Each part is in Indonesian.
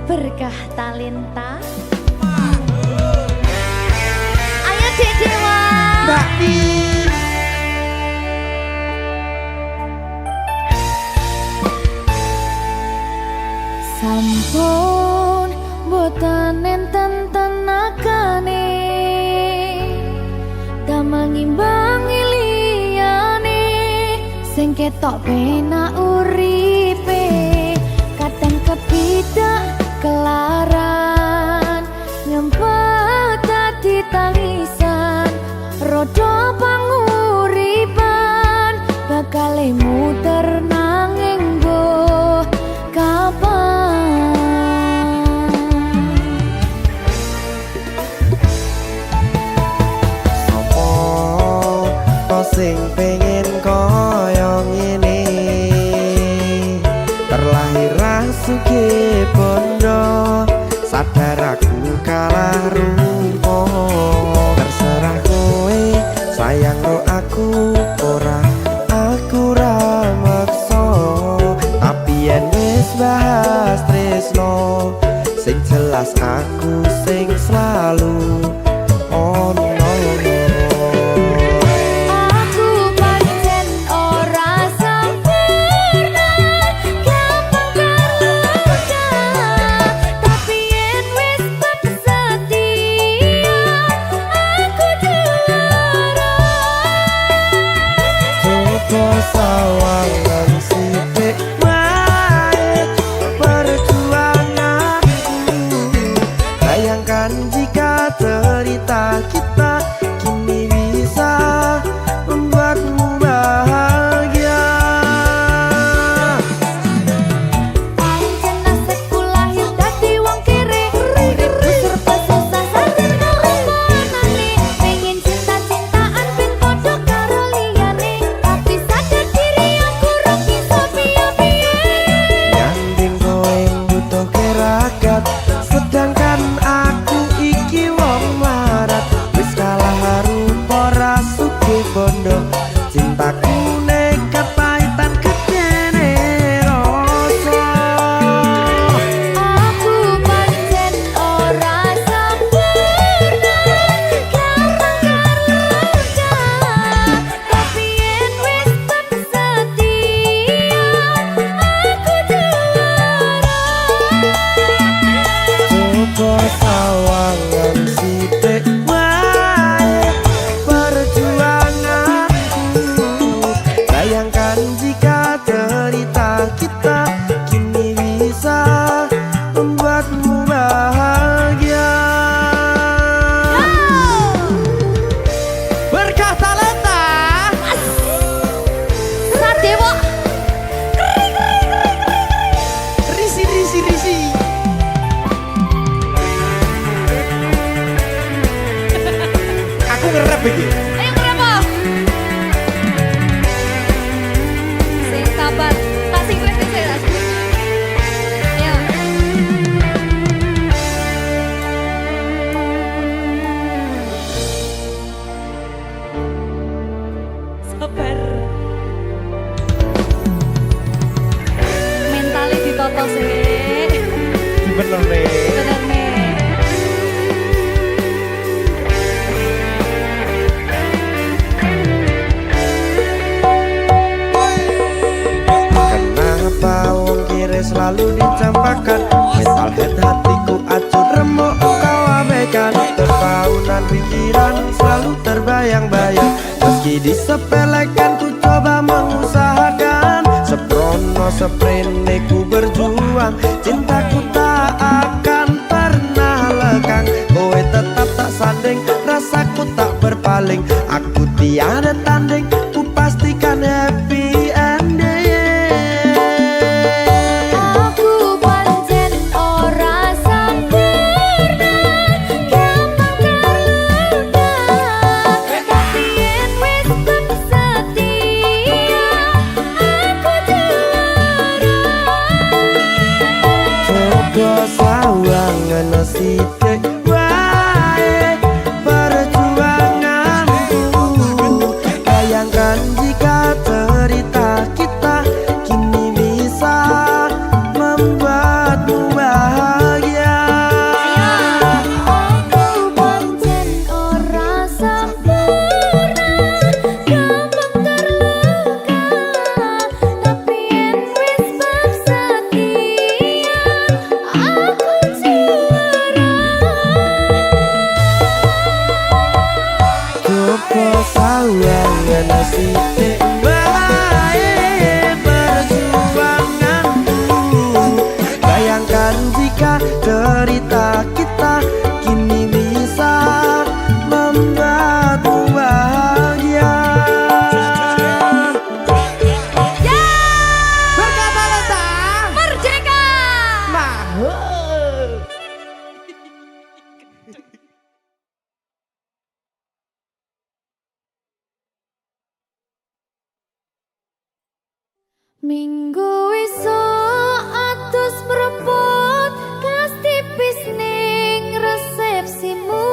Berkah talenta. Ayo Dek Dewa. Mbak Di. Sampun boten enten tenagane damel ngimbangi liyane sing ketok penak uripe kadang kepidak kelaran nyempet dadi tangisan rodo panguripan bakal muter nanging mbuh kapan. Sing pengen koyo ngene terlahir rasuke bondo sadar aku kalah rumpo terserah kowe sayang ro aku ora aku ra maksa tapi yen wis bahas tresno sing jelas aku sing selalu ono. Sawangan sithik wae perjuanganku bayangkan jika cerita kita kini bisa membuatmu bahagia. Pancen nasibku lahir dadi wong kere uripku serba susah sadar kelapanane pengen cinta-cintaan ben padha karo liyane tapi sadar diri aku ra bisa piye-piye Nyanding kowe butuh keragat sedangkan aku iki wong larat wis kalah rupa rasuke bondo cintaku nekat pahitan kedene rasa. aku pancen ora sempurna gampang terluka tapi yen wis setia aku juara. Coba sawangan sithik wae perjuanganku bayangkan jika cerita kita kini bisa membuatmu bahagia. Berkah talenta Sadewo risi. Aku ngerep iki. ayo berapa sing sabar tak sing kres sih ayo sabar mentalnya ditoto sih Bener nih. bener nih. Kenapa wong kiri selalu dicampakkan metalhead hatiku acur remuk kau abaikan terpaunan pikiran selalu terbayang-bayang meski disepelekan ku coba mengusahakan seprono seprene ku berjuang cintaku tak akan pernah lekang kowe tetap tak sanding rasaku tak berpaling aku tiada tanding ku pastikan happy ending. Aku pancen ora sempurna gampang terluka tapi yen wis setia aku juara. Coba sawangan sithik wae perjuanganku bayangkan Minggu esuk atus mrepot kas tipis ning resepsimu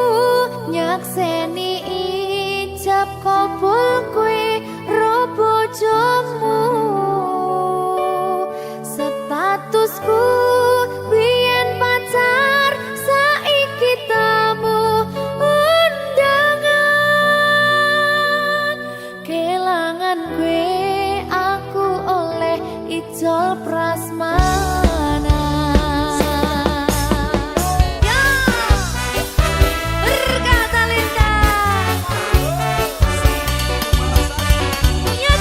nyakseni ijab kabul kowe ro bojomu statusku biyen pacar saiki tamu undangan kelangan kowe aku oleh ijol prasmana. Ya, berkata Linda. Ya,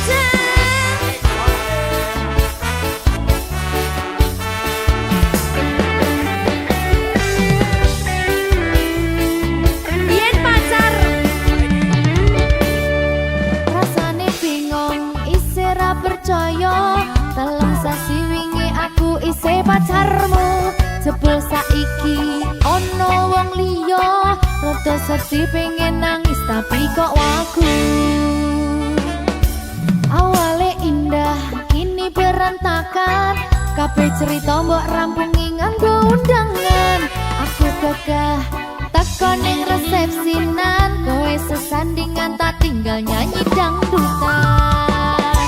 biyen pacar rasane bingung isih ra percaya dalam sasi wingi aku isih pacarmu jebul saiki ono wong liya rada sedih pengen nangis tapi kok wagu awale indah kini berantakan kabeh cerita mbok rampungi nganggo undangan aku gagah teko ning resepsinan kowe sesandingan tak tinggal nyanyi dangdutan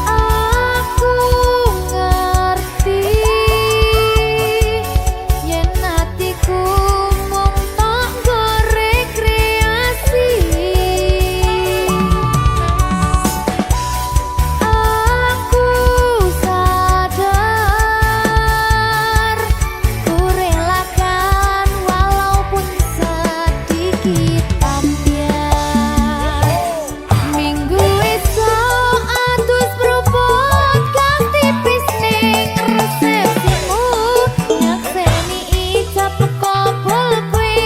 aku ngerti yen atiku mung tok nggo rekreasi aku sadar ku relakan walaupun sedikit ambiar minggu esok atus beruput kang tipis ning resepsimu nyakseni ijab kabul kowe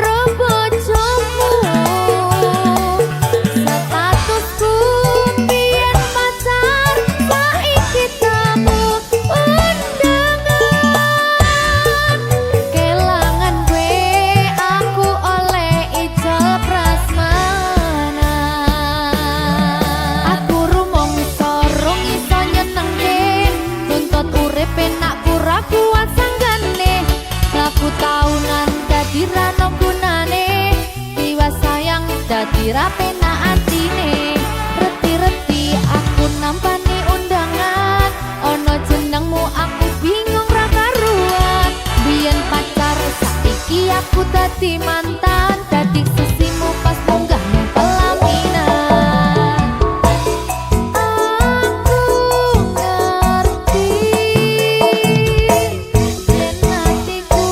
ro bojomu statusku biyen pacar saiki tamu undangan kelangan kowe aku oleh ijol prasmana aku rumangsa rong iso nyenengke tuntut urip enak ora kuat sanggane laku taunan dadi ra ono gunane tiwas sayang dadi ra penak atine reti-reti aku nampani undangan ono jenengmu aku bingung ra karuan biyen pacar saiki aku dadi mantan dadi sesimu pas munggah ning pelaminan aku ngerti yen atiku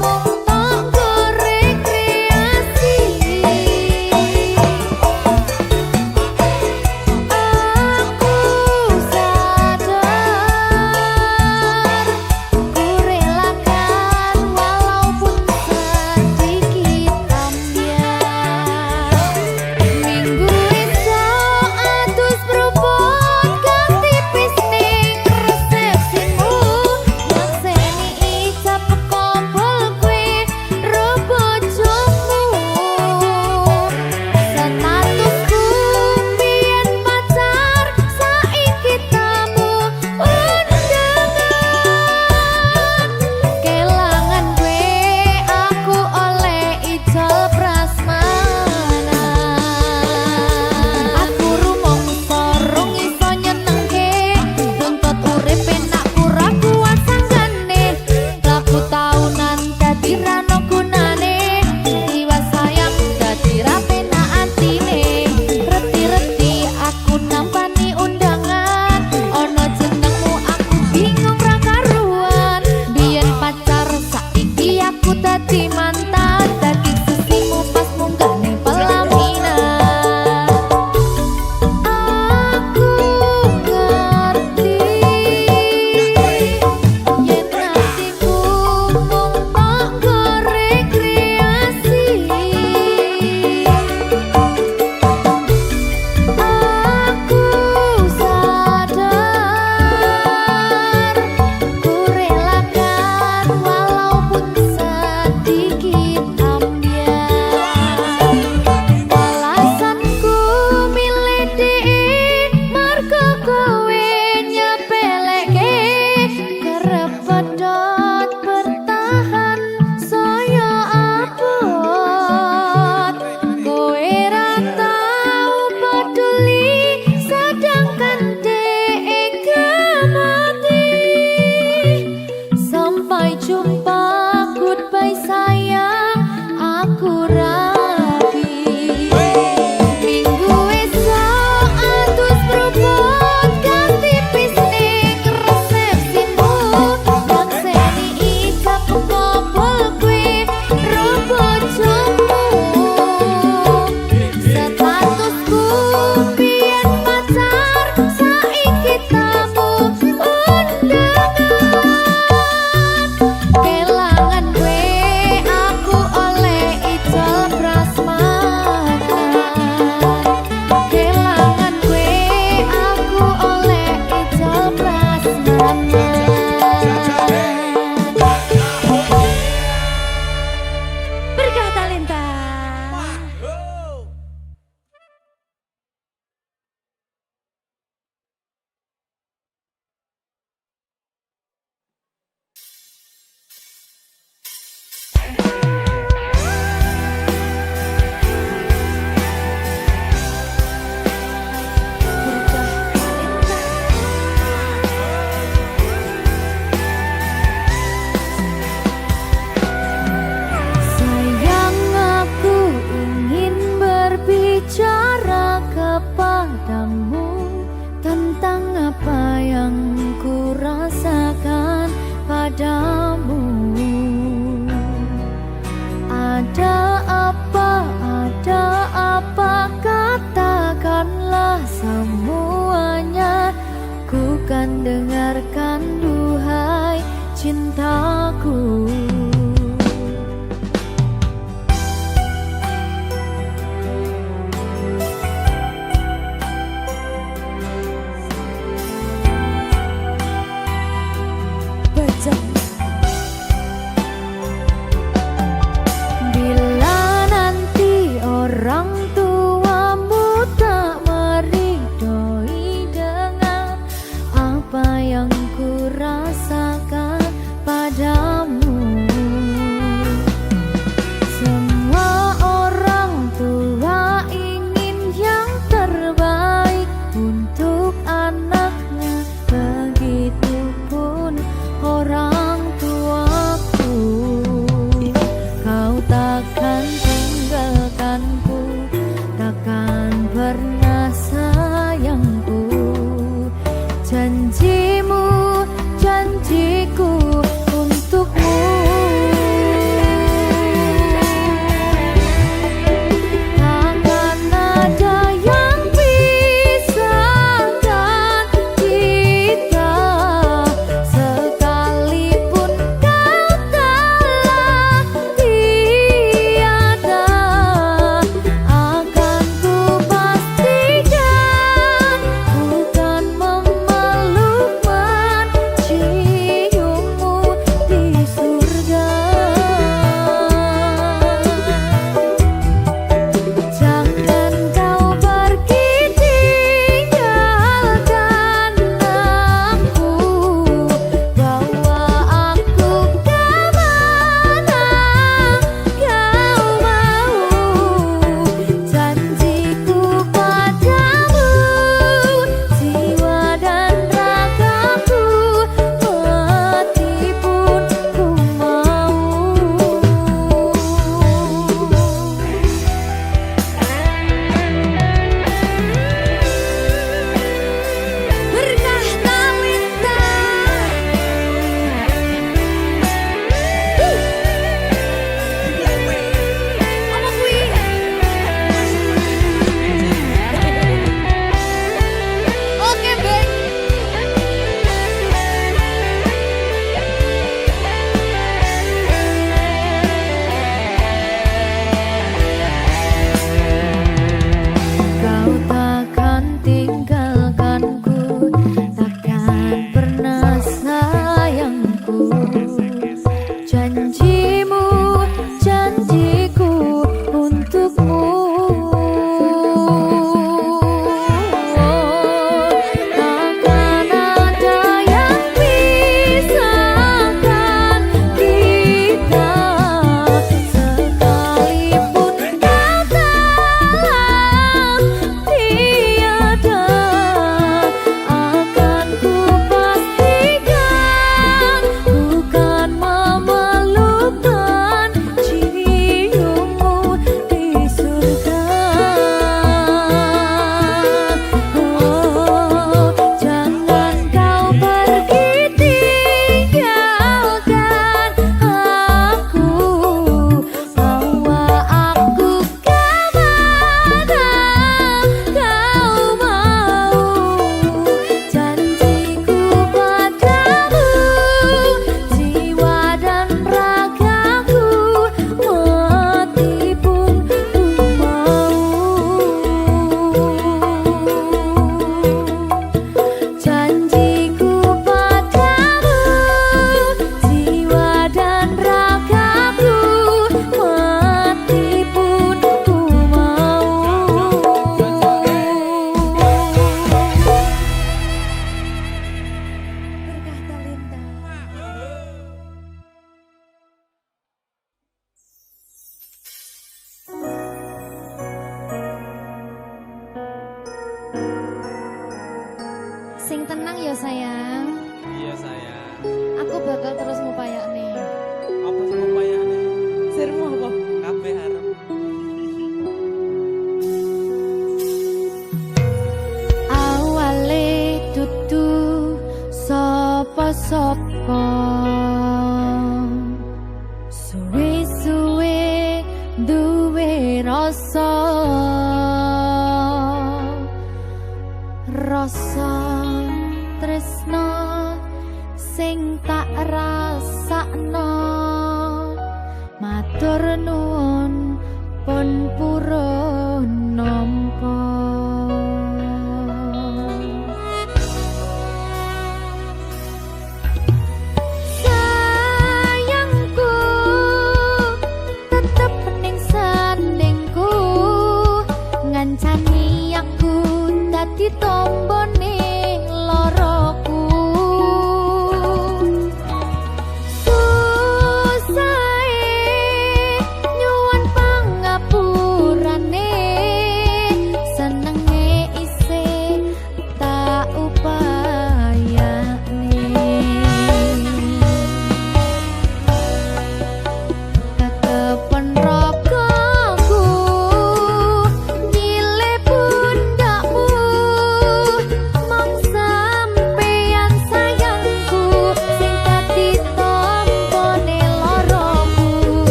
mung tok nggo rekreasi aku sadar ku relakan walaupun sedikit ambiar minggu esok atus beruput kang tipis ning resepsimu nyakseni ijab kabul kowe ro bojomu statusku biyen pacar saiki tamu undangan kelangan kowe aku oleh ijol prasmana aku rumangsa rong iso nyenengke tuntut urip enak ora kuat sanggane laku taunan dadi ra ono gunane tiwas sayang dadi ra penak atine reti-reti aku nampani undangan ono jenengmu aku bingung ra karuan biyen pacar saiki aku dadi mantan dadi sesimu pas munggah ning pelaminan aku ngerti yen atiku mung tok nggo rekreasi aku sadar ku relakan walaupun sedikit orang tuamu tak meridhoi dengan apa yang ku rasakan padamu. Semua orang tua ingin yang terbaik untuk anaknya, begitupun orang tuaku. Kau takkan tinggalkanku, takkan pernah sayangku. Janjimu, janjiku untukmu. Takkan ada yang pisahkan kita, sekalipun kau telah tiada. Akan ku pastikan bukan memeluk menciummu di surga. Jangan kau pergi tinggalkan aku, bawa aku kemana kau mau. Janjiku padamu, jiwa dan ragaku, mati pun ku mau. Berkah Talenta. Apa kuwi? Oke, baik. Kau takkan tinggalkanku, takkan pernah sayangku. Janjimu, janjiku untukmu. Takkan ada yang pisahkan kita, sekalipun kau telah tiada. Akan ku pastikan bukan memeluk menciummu di surga. Oh, jangan kau pergi tinggalkan aku, bawa aku kemana kau mau. Janjiku padamu, jiwa dan ragaku, mati pun ku mau. Janjiku padamu, jiwa dan ragaku, mati pun ku mau. Berkah Talenta. Sing tenang ya sayang, Iya sayang. aku bakal terus ngupayakne. Apa sih upayane? Sirmu apa? Kabeh arep. Awale dudu sapa-sapa, suwe-suwe duwe rasa, rasa tresno sing tak rasakno. Matur nuwun pun purun nampa. Sayangku tetep ning sandingku.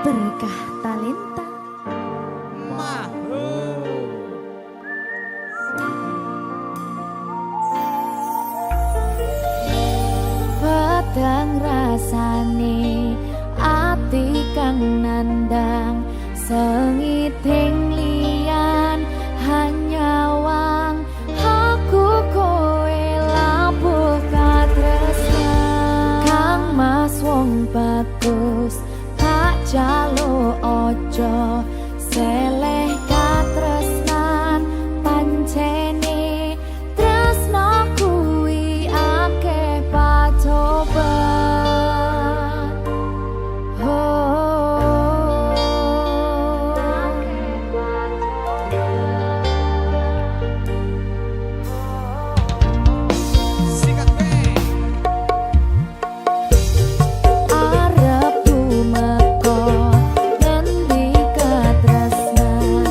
berkah talenta. Padang rasane ati kang nandang sengiting liyan hanya wang aku kowe labuh katresnan kang mas wong bagus tak jalo ojo seleh katresnan pancene tresno kuwi akeh pacoban arep tumeka ngendi katresnan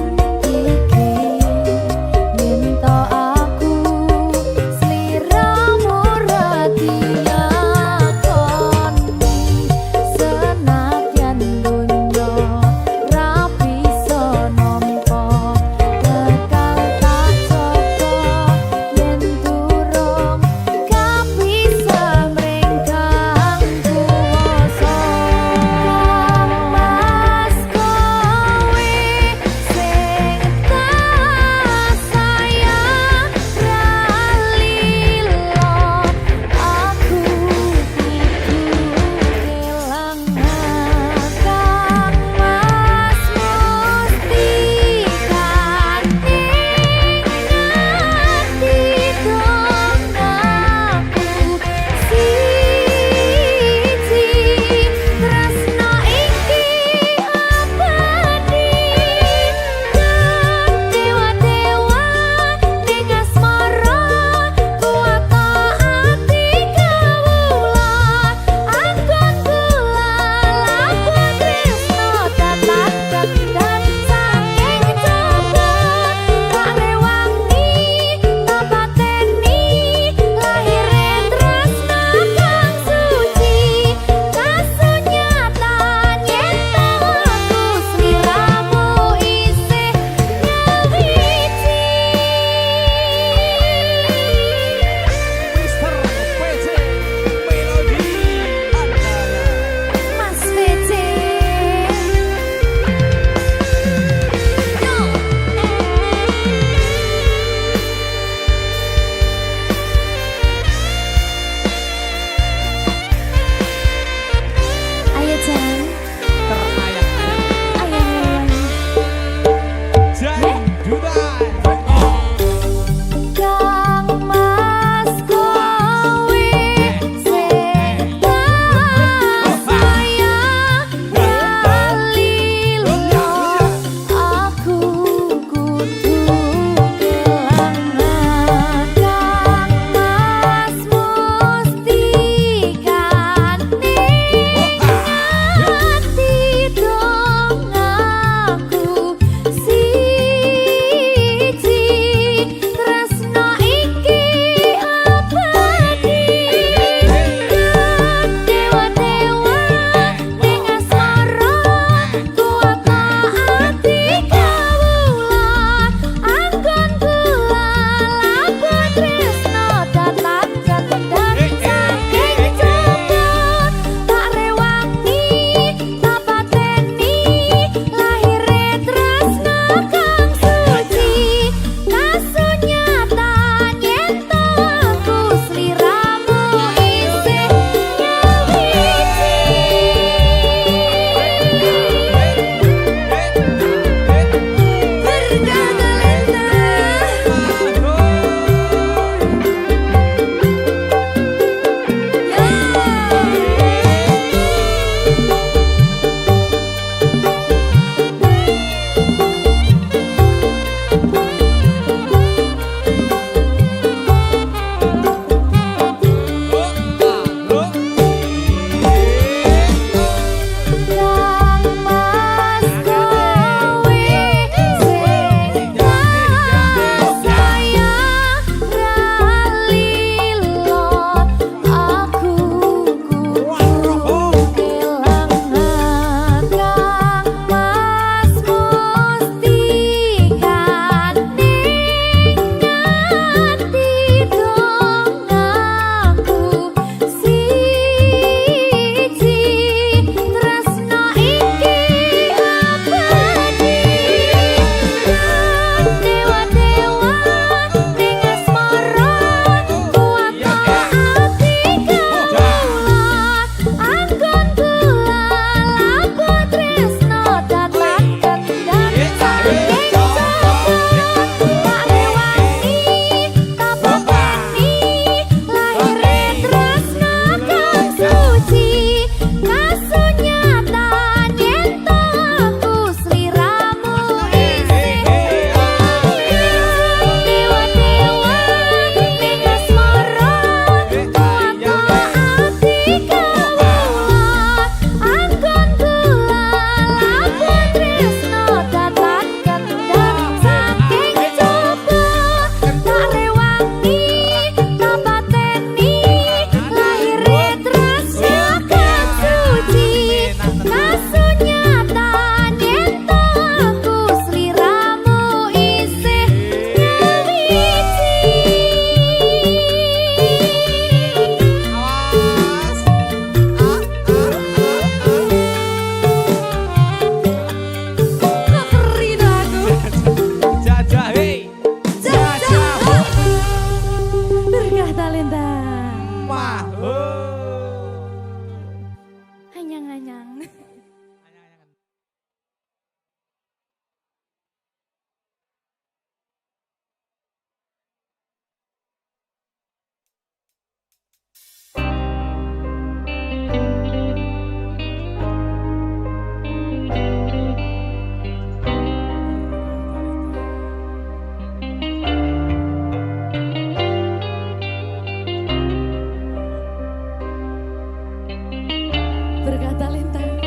Berkata Lintang.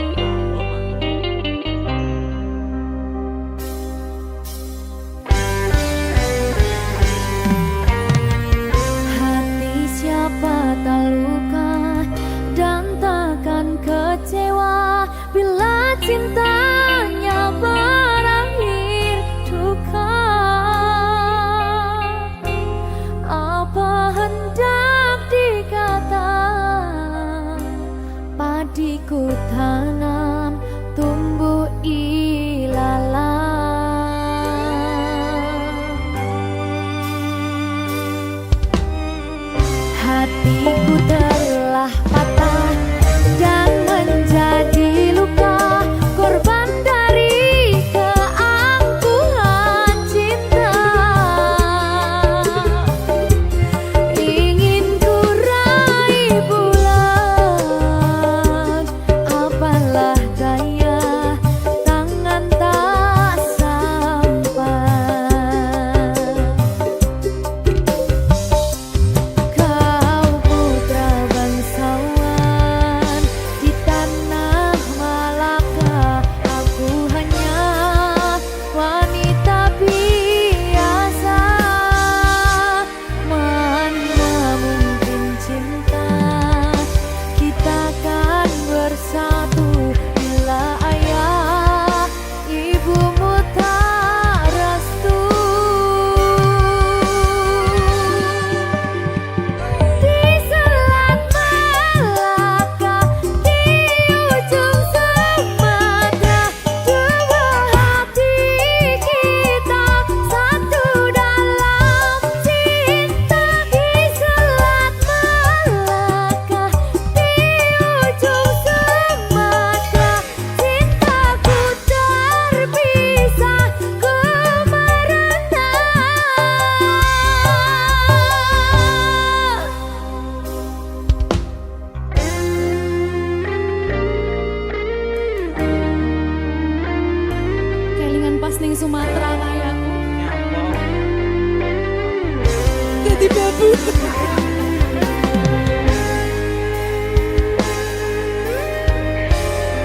Hati siapa tak luka dan takkan kecewa bila cintanya berakhir duka. Apa hendak dikata, padiku tanam tumbuh ilalang. Hatiku telah patah dan menjadi luka, korban dari keangkuhan cinta. Ingin ku raih bulan, apalah daya, tangan tak sampai. Kau putra bangsawan di tanah Malaka, aku hanya wanita biasa. Mana mungkin cinta kita kan bersatu bila ayah ibumu tak restu. Di selat Malaka, di ujung Sumatera, dua hati kita satu dalam cinta. Di selat Malaka, di ujung Sumatera, cintaku terpisah ku merana. Kelingan pas ning Sumatera kayakku. Jadi babu.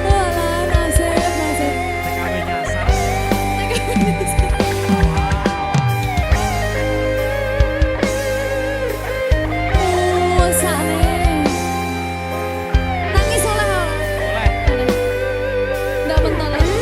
Alah, nasib. TKW nyasar. Oh, sakne. Nangis oleh. Boleh. Nggak bentar lagi.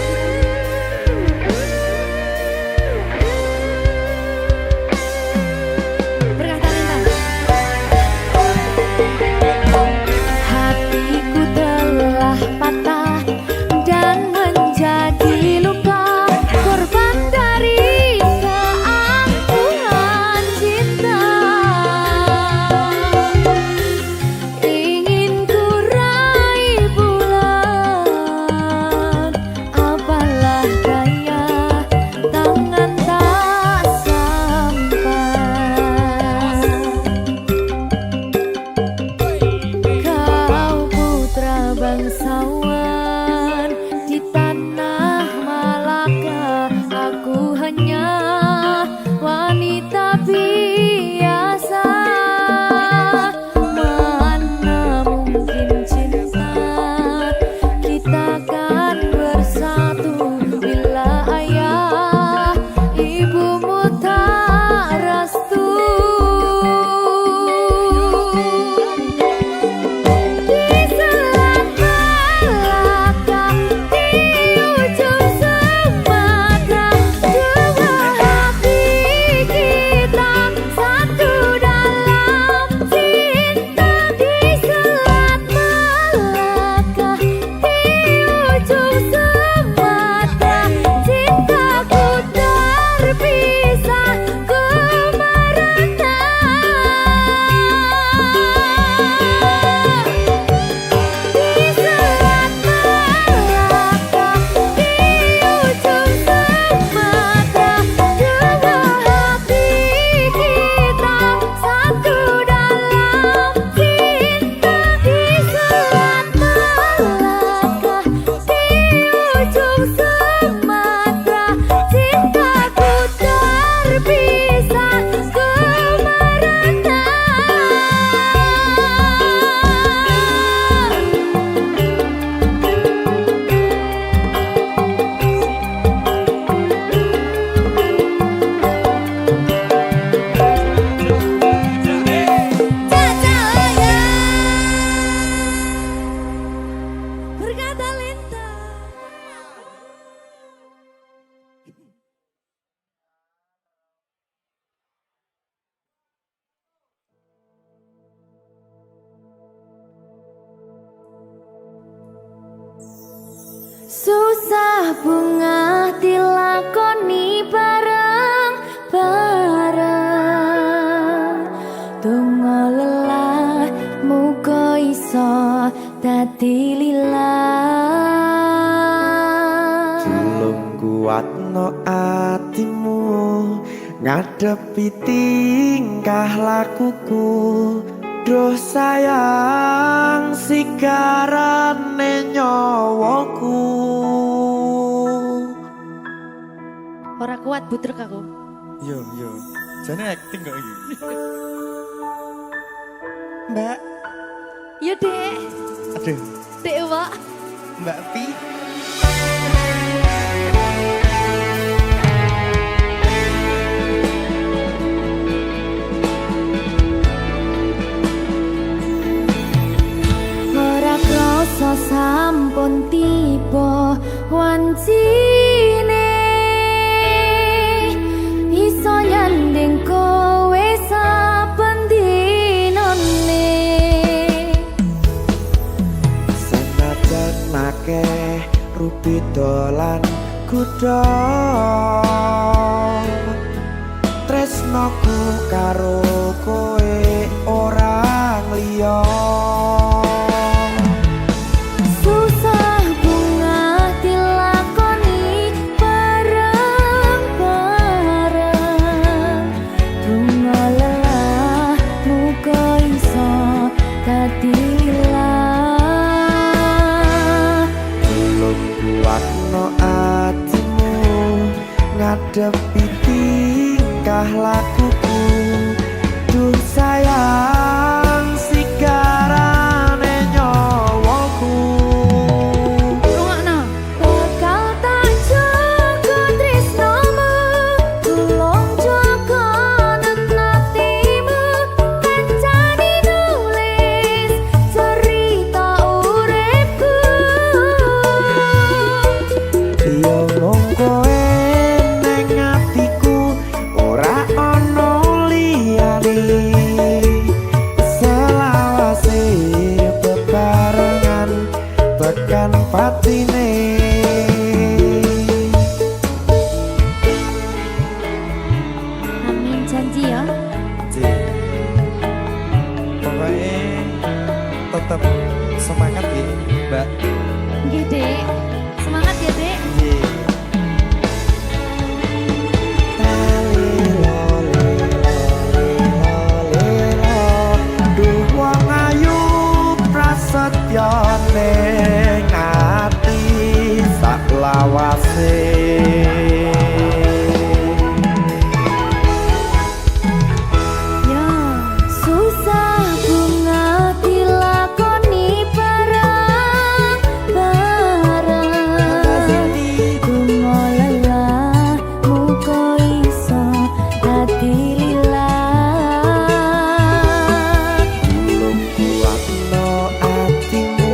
Susah bunga dilakoni bareng-bareng. Donga lelah muga iso dadi lillah. Julung kuatno atimu ngadepi tingkah lakuku. Duh sayang sigarane nyawaku. Ora kuat butrek aku. Yo, jane acting kok iki. Mbak, Yo Dek. aduh, Dek Wak. Mbak Pi. Ora krasa sampun tiba wancine iso nyanding kowe saben dinane. Senajan akeh rupi dolan kuda, tresnoku karo kowe orang liya. Susah bunga dilakoni bareng-bareng. Donga lelah muga iso dadi lillah. Belum kuatno atimu ngadepi tingkah lakuku. Duh sayang sigarane nyawaku. Rungokno. Bakal tak jaga tresnamu, tulung jaga natimu. Kancane nulis cerita uripku. Yo mung kowe ning atiku, ora ono liyane. Selawase bebarengan tekan patine. Amin janji ya. Pokoknya tetap semangat ya, Mbak. Nggih, Dek. Semangat ya, Dek. Duh wong ayu prasetyo ning ati sak lawase. Ya, susah bunga dilakoni bareng-bareng. Donga lelah muga iso dadi lillah. Belum kuatno atimu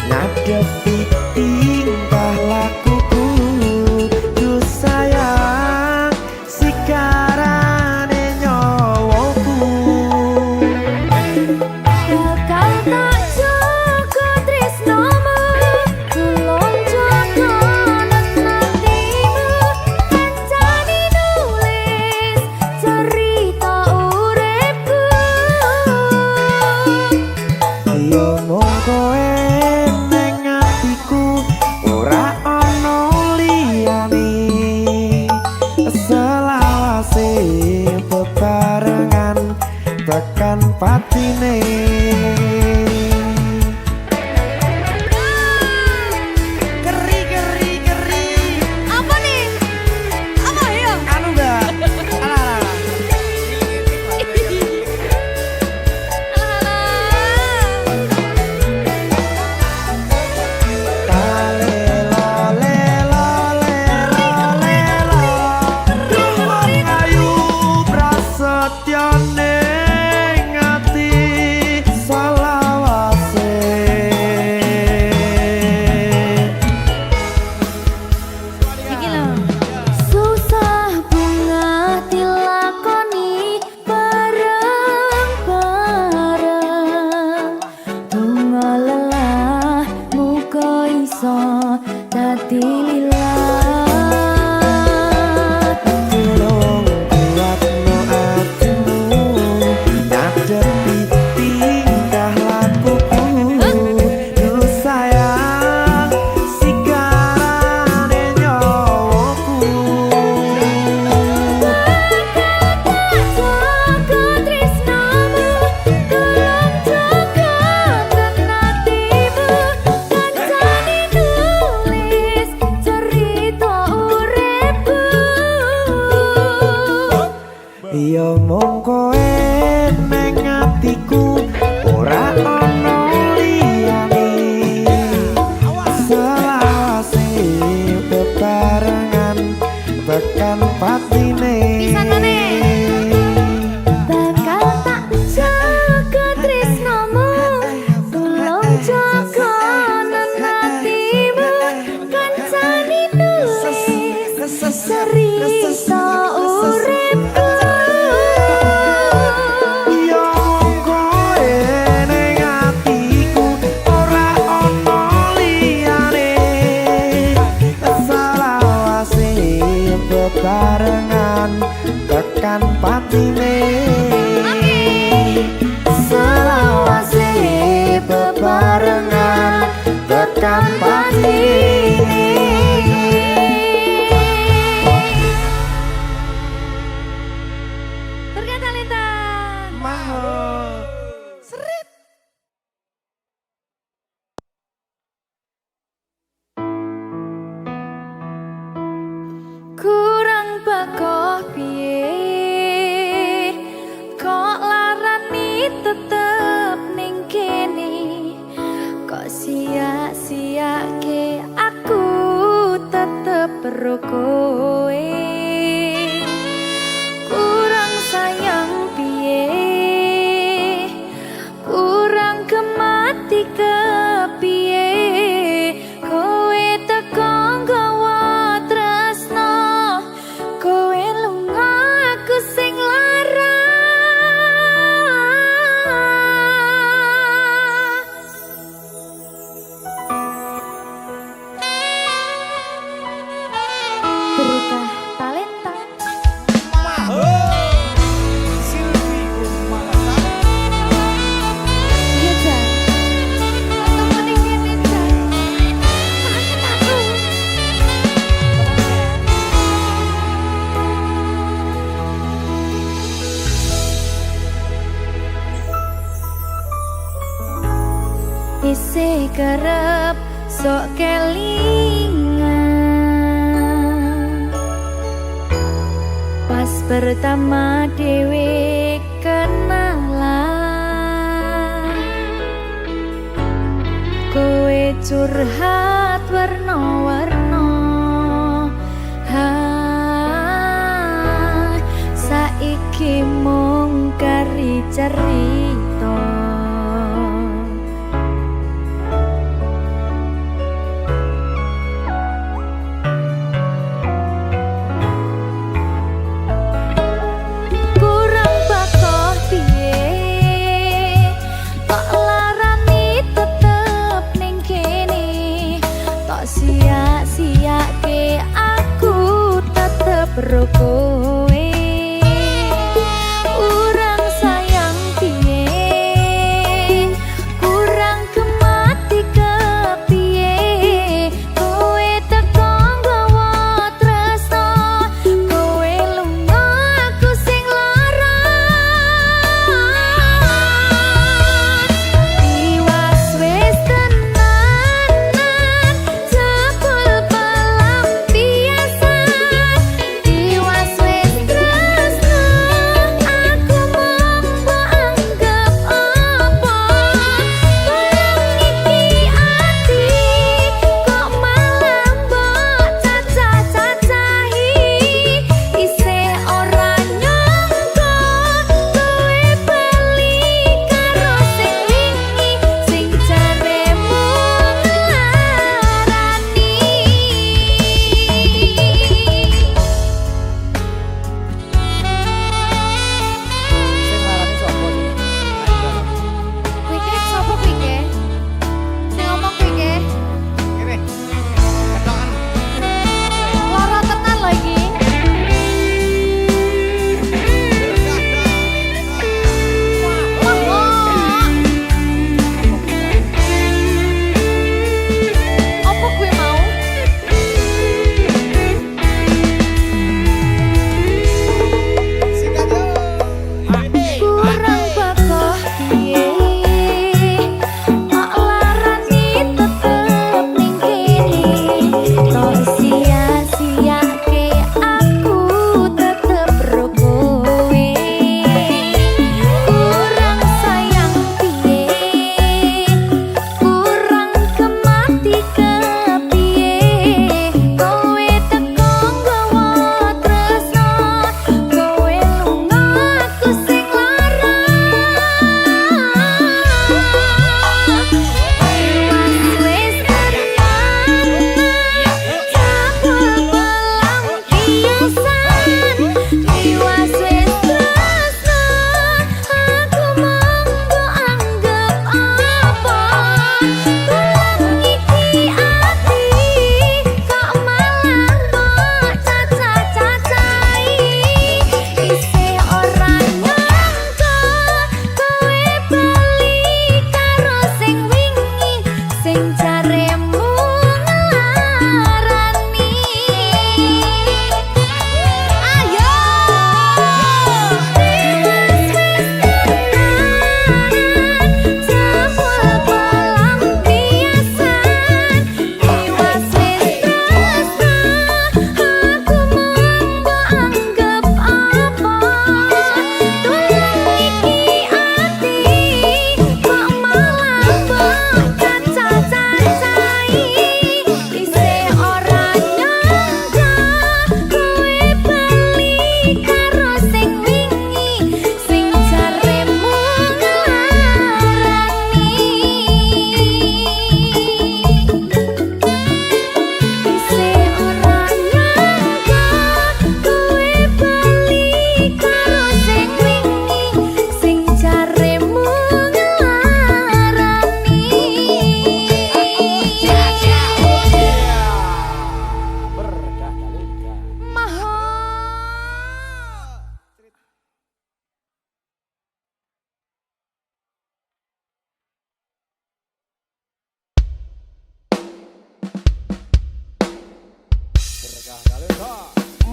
ngadepi tingkah lakuku. Duh sayang sigarane nyawaku. Bakal tak jaga tresnamu, tulung jaga natimu. Kancane nulis cerita uripku. Yo mung kowe ning atiku, ora ono liyane. Selawase bebarengan tekan patine. Geri. Apa nih? Apa ya? Anu Mbak. Alah. kokonan hatimu kancani nulis cerita uripku. Ya kowe ning atiku ora ono liyane selawase bebarengan tekan patine selawase bebarengan tekan patine. Berkata Lintang. Mahal. Kurang bakoh piye kok larani tetep ning kene, kok sia-siake aku tetep perlu kowe. Kurang sayang piye kurang kemati kepiye kowe teko nggawa tresno, kowe lunga aku sing lara. Berita talenta. Iya, Jan. Ketemu ning kene, Jan. Kangen aku. Isih kerep sok kelingan pas pertama dewe kenalan, kowe curhat warna-warna. Saiki mung kari cerita. Kurang bakoh piye kok larani tetep ning kene, tok sia-siake aku tetep ro kowe. Urang sayang piye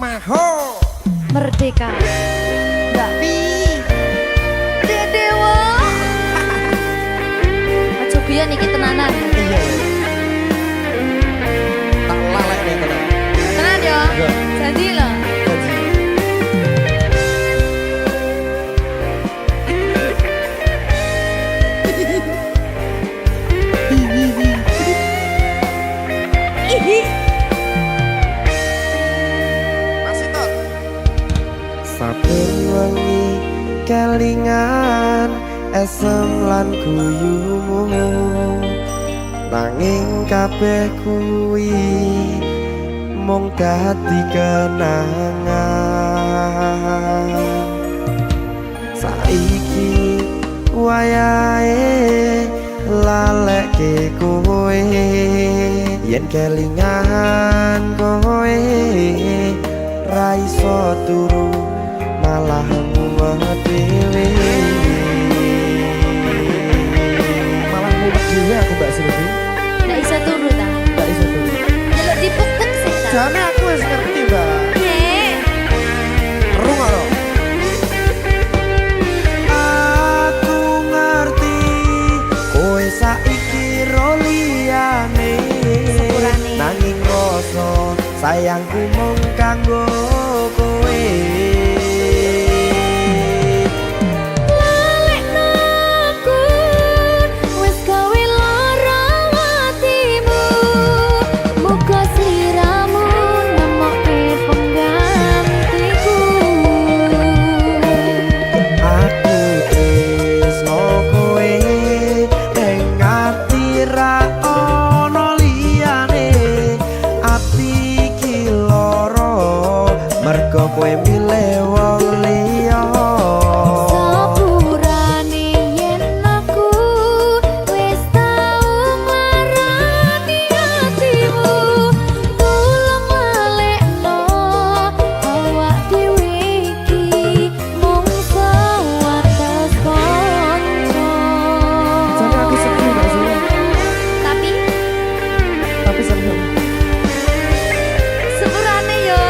Maho Merdeka. Mbak Pi. Dewa. Aja biyen iki tenanan. iya tak lalek nih tenan Tenan yo. Iya. Jadi loh. masih tot Saben wengi kelingan esem lan guyumu nanging kabeh kuwi mung dadi kenangan saiki wayahe lalekke kowe yen kelingan kowe ra iso turu malah mumet dhewe malah mumet dhewe aku Mbak Silvi Nggak bisa turu ta. gak iso turu Delok dipukul sih ta. jane aku wis ngerti Mbak Nek. rungo lho aku ngerti kowe saiki ro liyane Sepurane. nanging rasa sayangku mung kanggo kowe Lalekno aku wis gawe lara atimu. Muga sliramu nemokke penggantiku. aku tresno kowe ning ati ra ono liyane ati iki lara mergo kowe milih wong liya Sepurane yen aku wis tau marani atimu. Tulung lalekno awak dhewe iki mung sewates kanca. jane aku sedih Mbak Silvi Tapi seneng sepurane yo.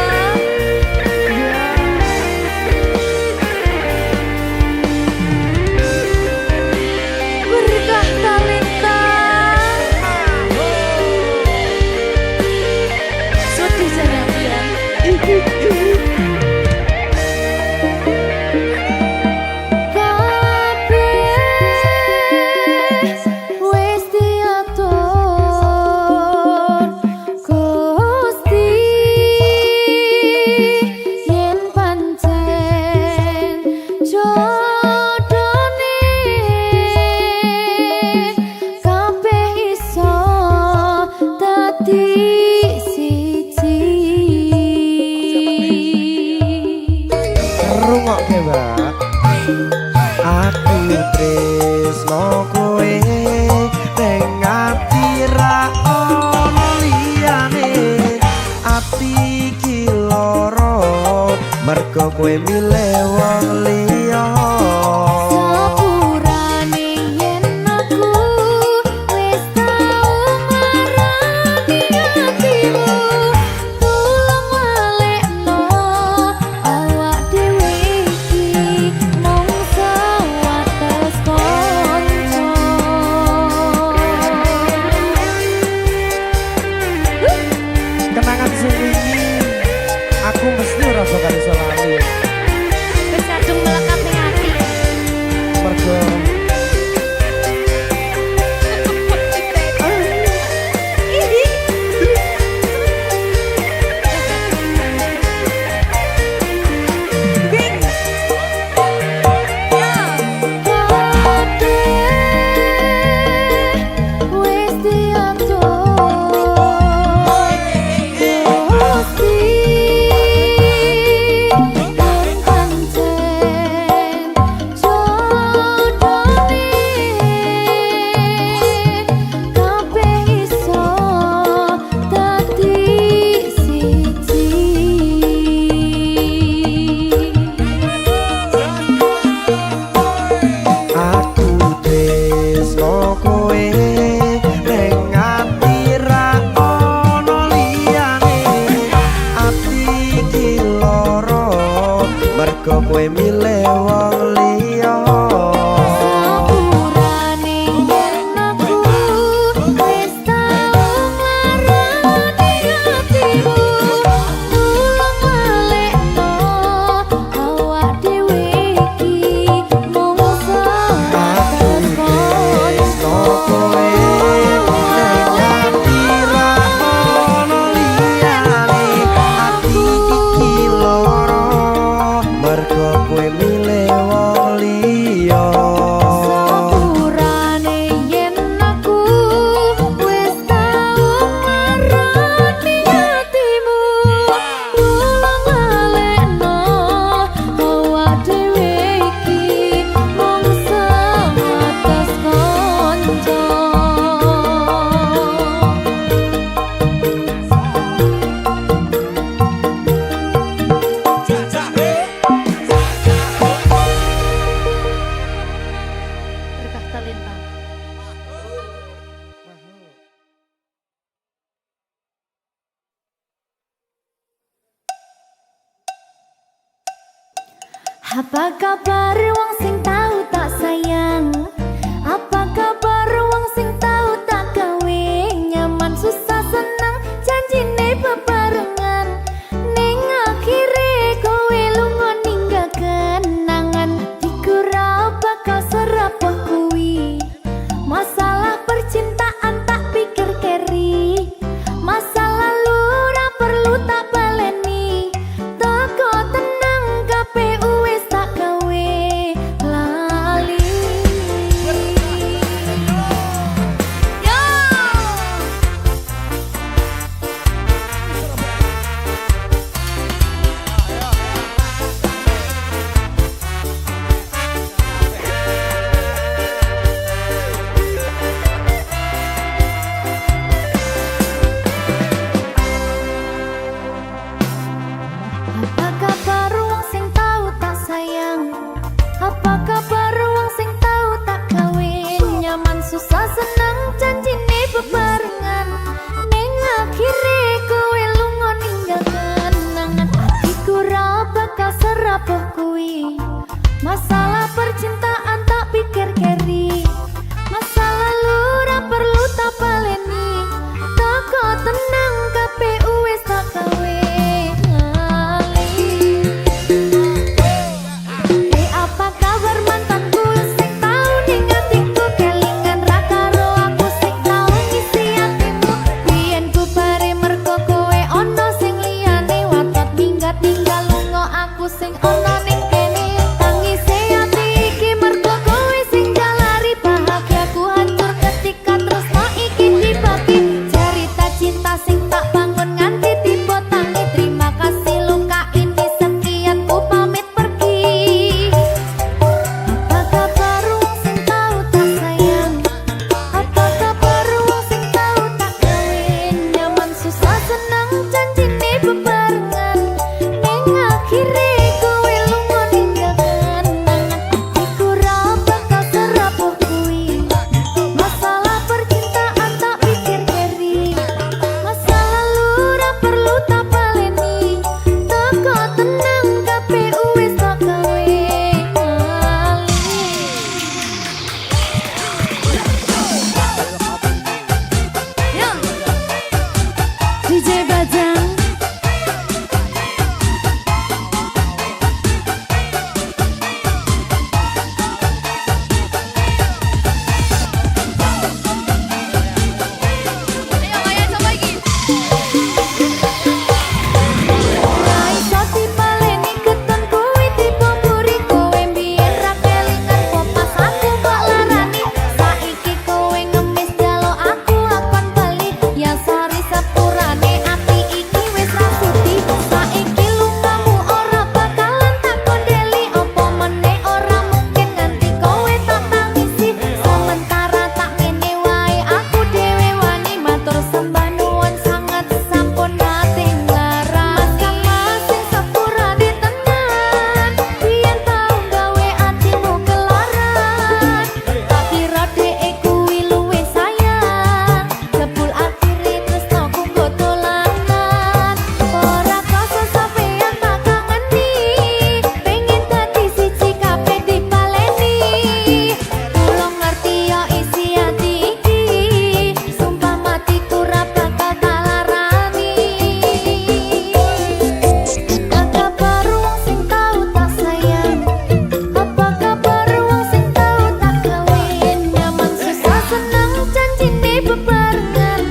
Berkah talenta. Sedih jane aku ya. Kabeh wis diatur Gusti yen pancen jodone kabeh iso dadi siji. rungokke Mbak aku tresno kowe ning ati ra ono liyane ati iki lara mergo kowe milih wong liya Sepurane yen aku wis tau marani atimu. Tulung lalekno awak dhewe iki mung sewates kanca. kenangan sing wingi aku mesti ora bakal iso lali Wis kadung Apa kabar wong sing tahu tak sayang? Apa kabar wong sing tahu tak gawe? Nyaman susah senang janjine bebarengan. Ning akhire kowe lunga ninggal kenangan. Hatiku ra bakal serapuh kuwi. Masalah percintaan tak pikir keri. Masa lalu ra perlu tak baleni. Toko tenang KPU wis tak gawe lali. Yo. Apa kabar wong sing tahu tak sayang? Apa kabar wong sing tahu tak kawin? Nyaman susah senang janjine bebarengan. Ning akhire kowe lunga ninggal kenangan. Hatiku ra bakal serapuh kuwi. Masalah percintaan tak pikir keri. Masa lalu ra perlu tak baleni. Toko tenang KPU wis tak gawe lali. Apa kabar mantanku sing tau ning atiku? Kelingan ra karo aku sing tau ngisi atimu. Biyen ku bare mergo kowe ono sing liyane. Watot tinggal lunga aku sing ono ning kene. Tangise ati iki mergo kowe sing jalari. Bahagiaku hancur ketika tresno iki dibagi. Cerita cinta sing tak bangun nganti tiba tangi. Terima kasih luka ini sekian ku pamit pergi. Apa kabar wong sing tahu tak sayang? Apa kabar wong sing tahu tak kawin? Nyaman susah senang janjine bebarengan. Ning akhire kowe lunga ninggal kenangan. Hatiku ra bakal serapuh kuwi. Masalah percintaan tak pikir keri. Masa lalu ra perlu tak baleni. Toko tenang KPU wis tak gawe lali. Yo. DJ Bajang. Ra iso dipaleni keton kuwi tiba mburi. Kowe mbiyen ra kelingan kok pas aku kok larani. Saiki kowe ngemis jaluk aku akon bali. Ya sari sepurane ati iki wis ra sudi. Saiki lungamu ora bakalan tak kondeli. Apa meneh ora mungkin nganti kowe tak tangisi. Sementara tak ngene wae aku dhewe wani. Matur sembah nuwun sangat sampun nate nglarani. Masing sepurane tenan. Biyen tau gawe atimu kelaran. Tak kira dhek kuwi luwih sayang. Jebul akhire tresnoku nggo dolanan. Ora krasa sampeyan tak kangeni. Pengen dadi siji kabeh dipaleni. Tulung ngerti yo isi ati iki. Sumpah matiku ra bakal tak larani. Apa kabar wong sing tau tak sayang? Apa kabar wong sing tau tak kawin? Nyaman susah senang janjine bebarengan.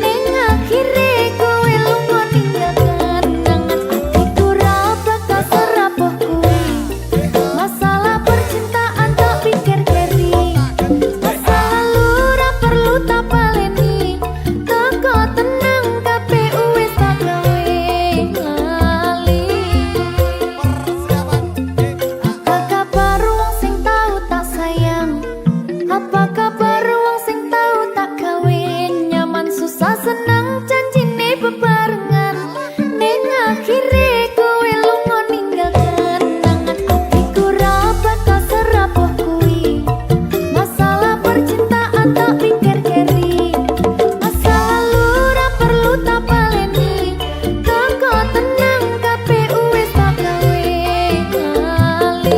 Ning akhire kowe lunga ninggal kenangan. Hatiku ra bakal serapuh kuwi. Masalah percintaan tak pikir keri. Masa lalu ra perlu tak baleni. Toko tenang KPU wis tak gawe lali. Apa kabar wong sing tau tak sayang? Apa kabar wong sing tau tak kawin? Nyaman susah senang janjine bebarengan. Ning akhire kowe lunga ninggal kenangan. Hatiku ra bakal serapuh kuwi. Masalah percintaan tak pikir keri. Masa lalu ra perlu tak baleni. Toko tenang KPU wis tak gawe lali.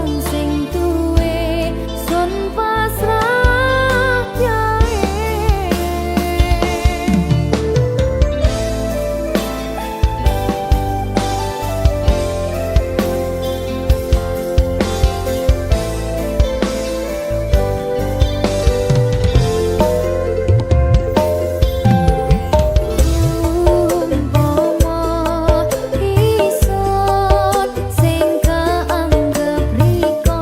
wong sing duwe sun pasrah jae. Umpama isun sing kaanggep riko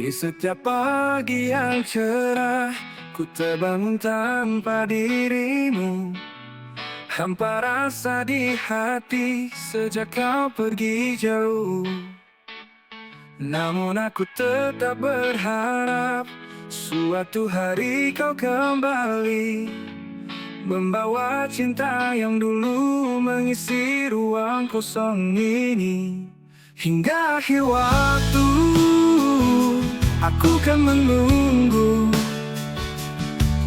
Di setiap pagi yang cerah, ku terbangun tanpa dirimu. Hampa rasa di hati sejak kau pergi jauh. Namun aku tetap berharap suatu hari kau kembali, membawa cinta yang dulu mengisi ruang kosong ini. Hingga akhir waktu, aku kan menunggu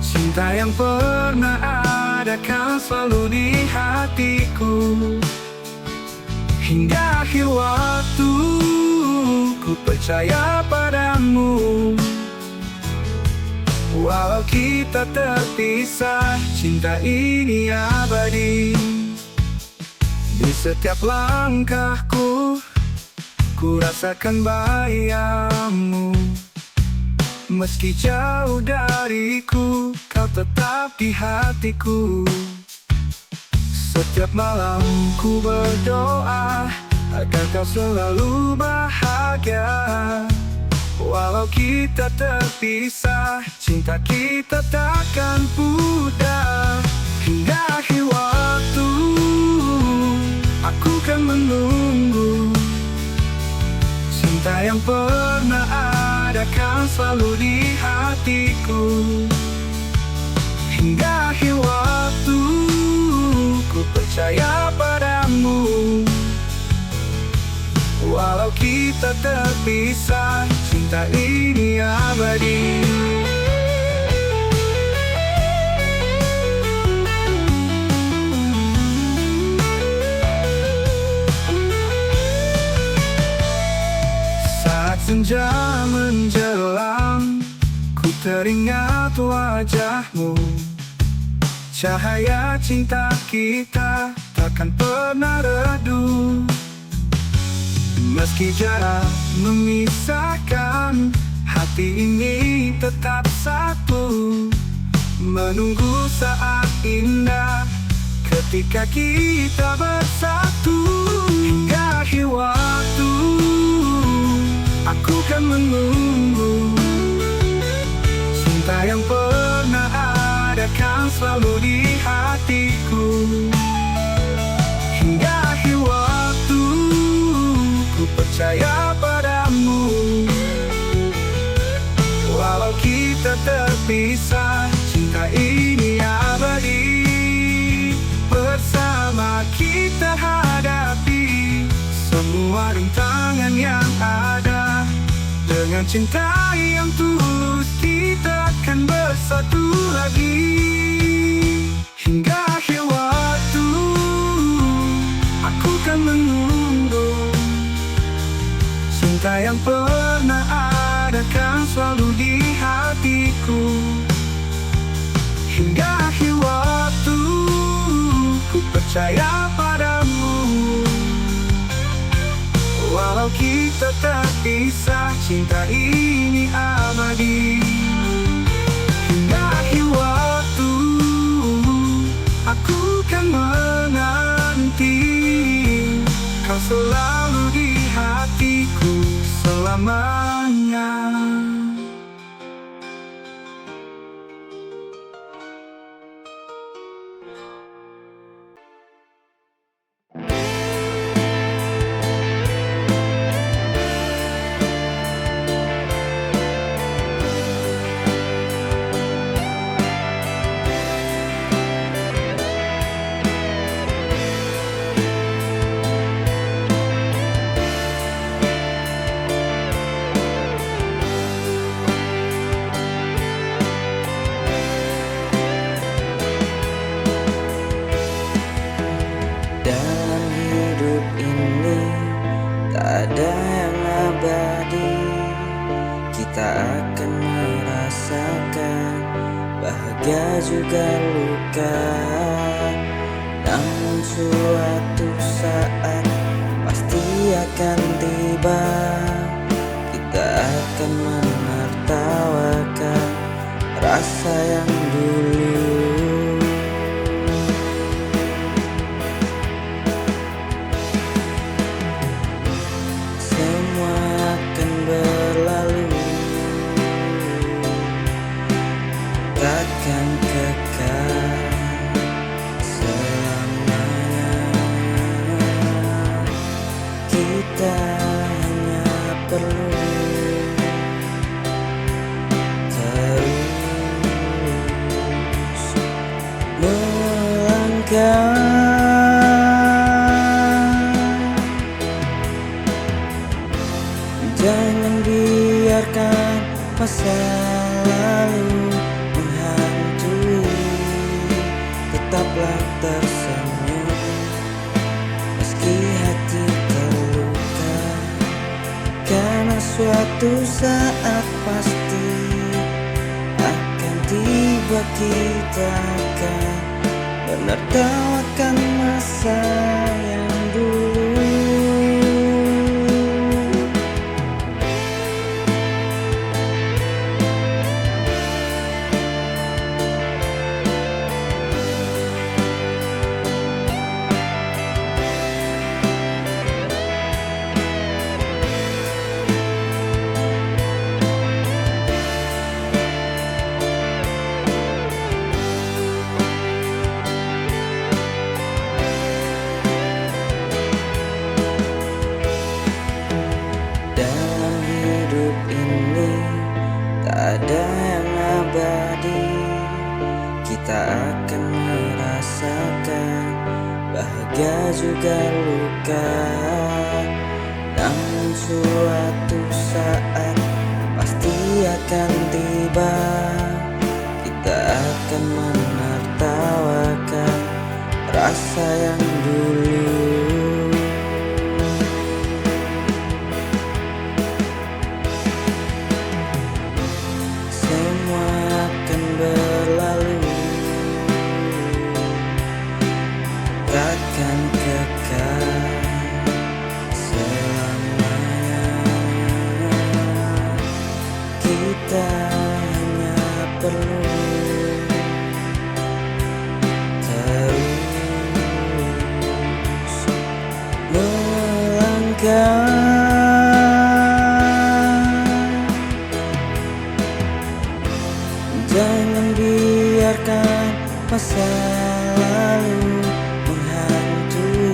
cinta yang pernah ada kan selalu di hatiku. Hingga akhir waktu, ku percaya padamu. Walau kita terpisah, cinta ini abadi. Di setiap langkahku, ku rasakan bahayamu. Meski jauh dariku, kau tetap di hatiku. Setiap malam ku berdoa agar kau selalu bahagia. Walau kita terpisah, cinta kita takkan pudar. Hingga akhir waktu, aku kan menunggu cinta yang pernah ada kan selalu di hatiku. Hingga akhir waktu, ku percaya padamu. Walau kita terpisah, cinta ini abadi. Saat senja menjelang, ku teringat wajahmu. Cahaya cinta kita takkan pernah redup. Meski jarak memisahkan, hati ini tetap satu. Menunggu saat indah ketika kita bersatu. Hingga akhir waktu, aku kan menunggu cinta yang pernah ada kan selalu di hatiku. Hingga akhir waktu, ku percaya padamu. Walau kita terpisah, cinta ini abadi. Bersama kita hadapi semua rintangan yang ada. Dengan cinta yang tulus, kita akan bersatu lagi. Hingga akhir waktu, aku kan menunggu cinta yang pernah ada kan selalu di hatiku. Hingga akhir waktu, ku percaya padamu. Walau kita terpisah, cinta ini abadi. Hingga akhir waktu, aku kan menanti kau selalu di hatiku selamanya. Dalam hidup ini tak ada yang abadi. Kita akan merasakan bahagia juga luka. Namun suatu saat pasti akan tiba. Kita akan menertawakan rasa yang dulu. Semua akan berlalu. Jangan biarkan masa lalu menghantui. Tetaplah tersenyum meski hati terluka, karena suatu saat pasti akan tiba kita akan menertawakan masa yang dulu. Dalam hidup ini tak ada yang abadi. Kita akan merasakan bahagia juga luka. Namun suatu saat pasti akan tiba. Kita akan menertawakan rasa yang dulu. Semua akan berlalu, takkan kekal selamanya. Kita hanya perlu terus melangkah. Jangan biarkan masa lalu menghantui.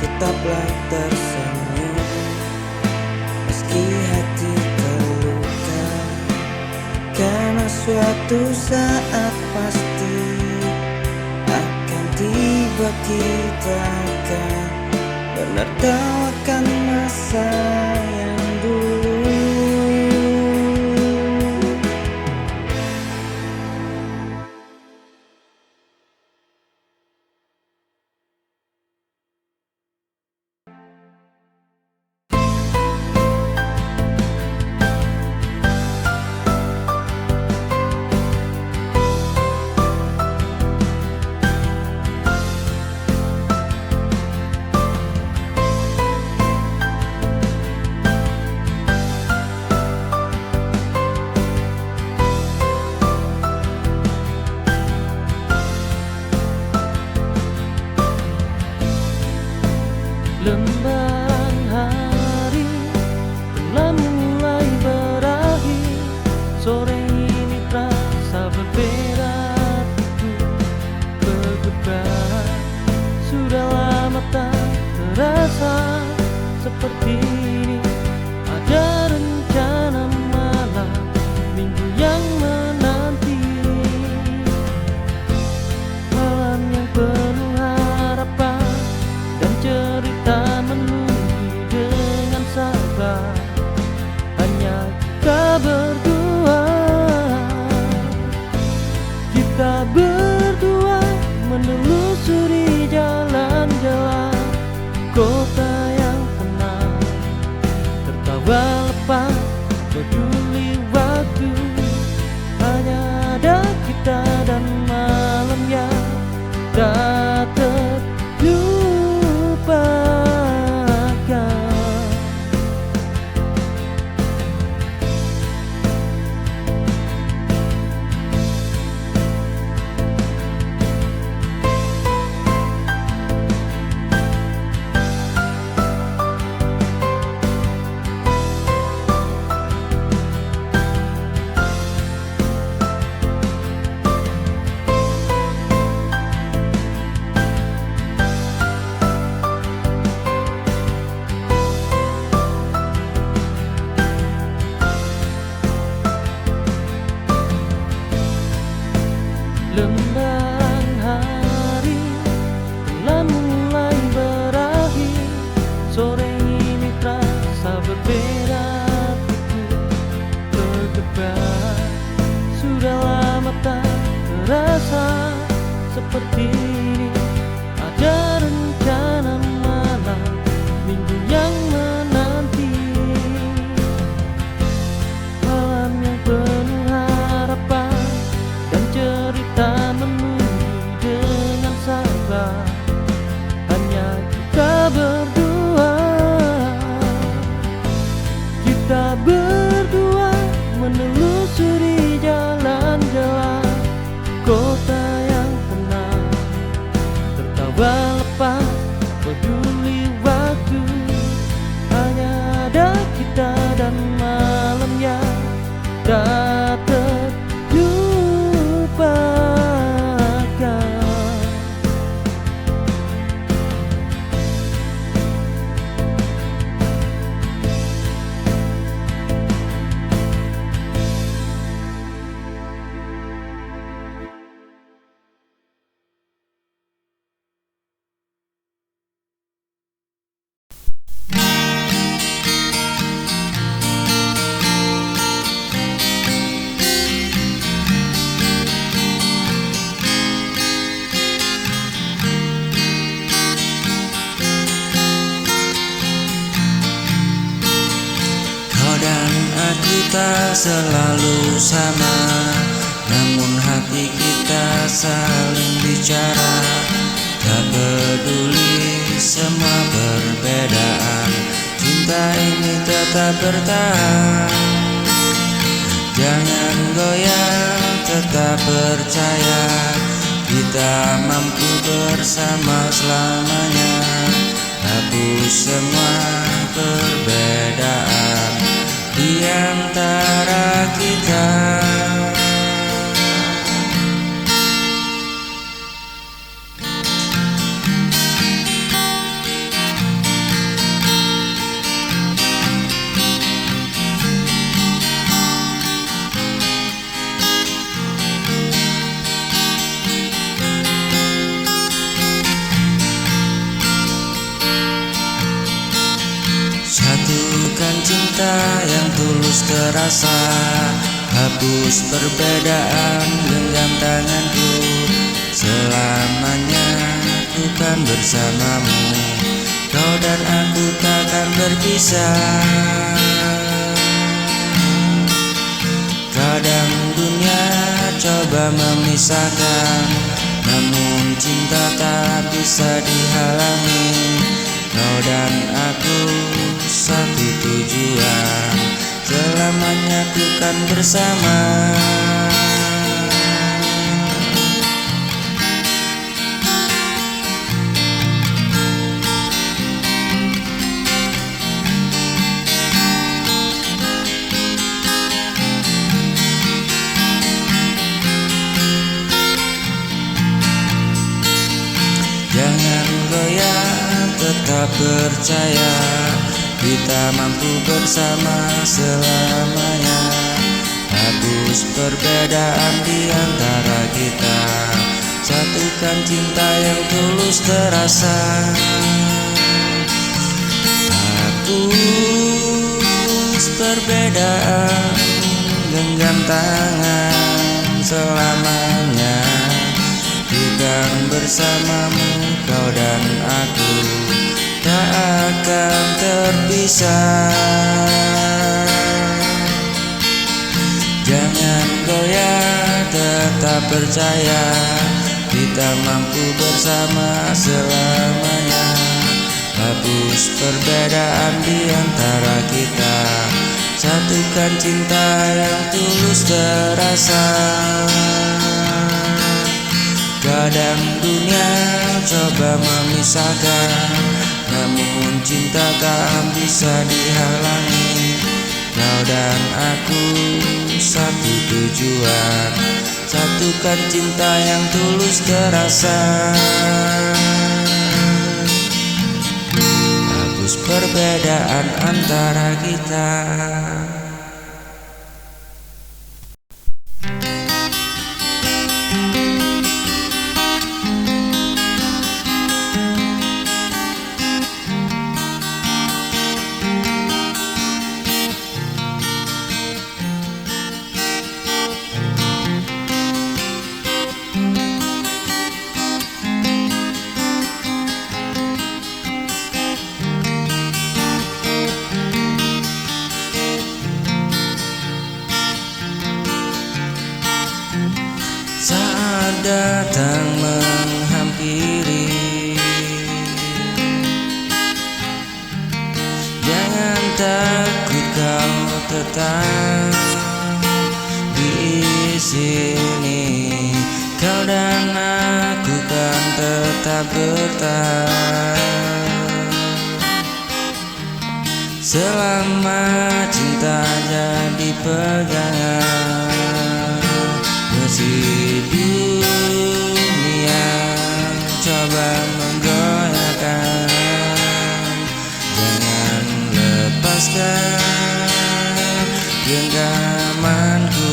Tetaplah tersenyum meski hati terluka, karena suatu saat pasti akan tiba kita akan menertawakan masa yang dulu. Lembaran hari telah mulai berakhir. Sore ini terasa berbeda, bergerak. Sudah lama tak terasa seperti ini. Ada rencana malam minggu yang menanti, malam yang penuh harapan dan cerita menunggu dengan sabar. Hanya kita berdua, kita berdua menelusuri jalan-jalan kota yang tenang, tertawa lepas peduli waktu. Hanya ada kita dan malam yang tak terlupakan. rasa seperti ini? Ada rencana mana minggu yang menanti? Malam yang penuh harapan dan cerita menunggu dengan sabar. Hanya kita berdua, kita berdua menelusuri jalan-jalan kota yang tenang, tertawa lepas peduli waktu. Hanya ada kita dan malam yang tak terlupakan. Kau dan aku tak selalu sama, namun hati kita saling bicara. Tak peduli semua perbedaan, cinta ini tetap bertahan. Jangan goyah, tetap percaya, kita mampu bersama selamanya. Hapus semua perbedaan di antara kita. Satukan cinta yang tulus terasa, hapus perbedaan, genggam tanganku. Selamanya ku kan bersamamu, kau dan aku takkan berpisah. Kadang dunia coba memisahkan, namun cinta tak bisa dihalangi. Kau dan aku satu tujuan, selamanya ku kan bersama. Jangan goyah, tetap percaya, kita mampu bersama selamanya. Hapus perbedaan di antara kita, satukan cinta yang tulus terasa. Hapus perbedaan, genggam tangan selamanya. Bukan bersamamu, kau dan aku tak akan terpisah. Jangan goyah, tetap percaya, kita mampu bersama selamanya. Hapus perbedaan di antara kita, satukan cinta yang tulus terasa. Kadang dunia coba memisahkan, namun cinta tak bisa dihalangi. Kau dan aku satu tujuan, satukan cinta yang tulus terasa. Hapus perbedaan antara kita. datang menghampiri, jangan takut kau tetap di sini. Kau dan aku kan tetap bertahan selama cinta jadi pegangan. Meski dunia coba menggoyahkan, jangan lepaskan genggamanku.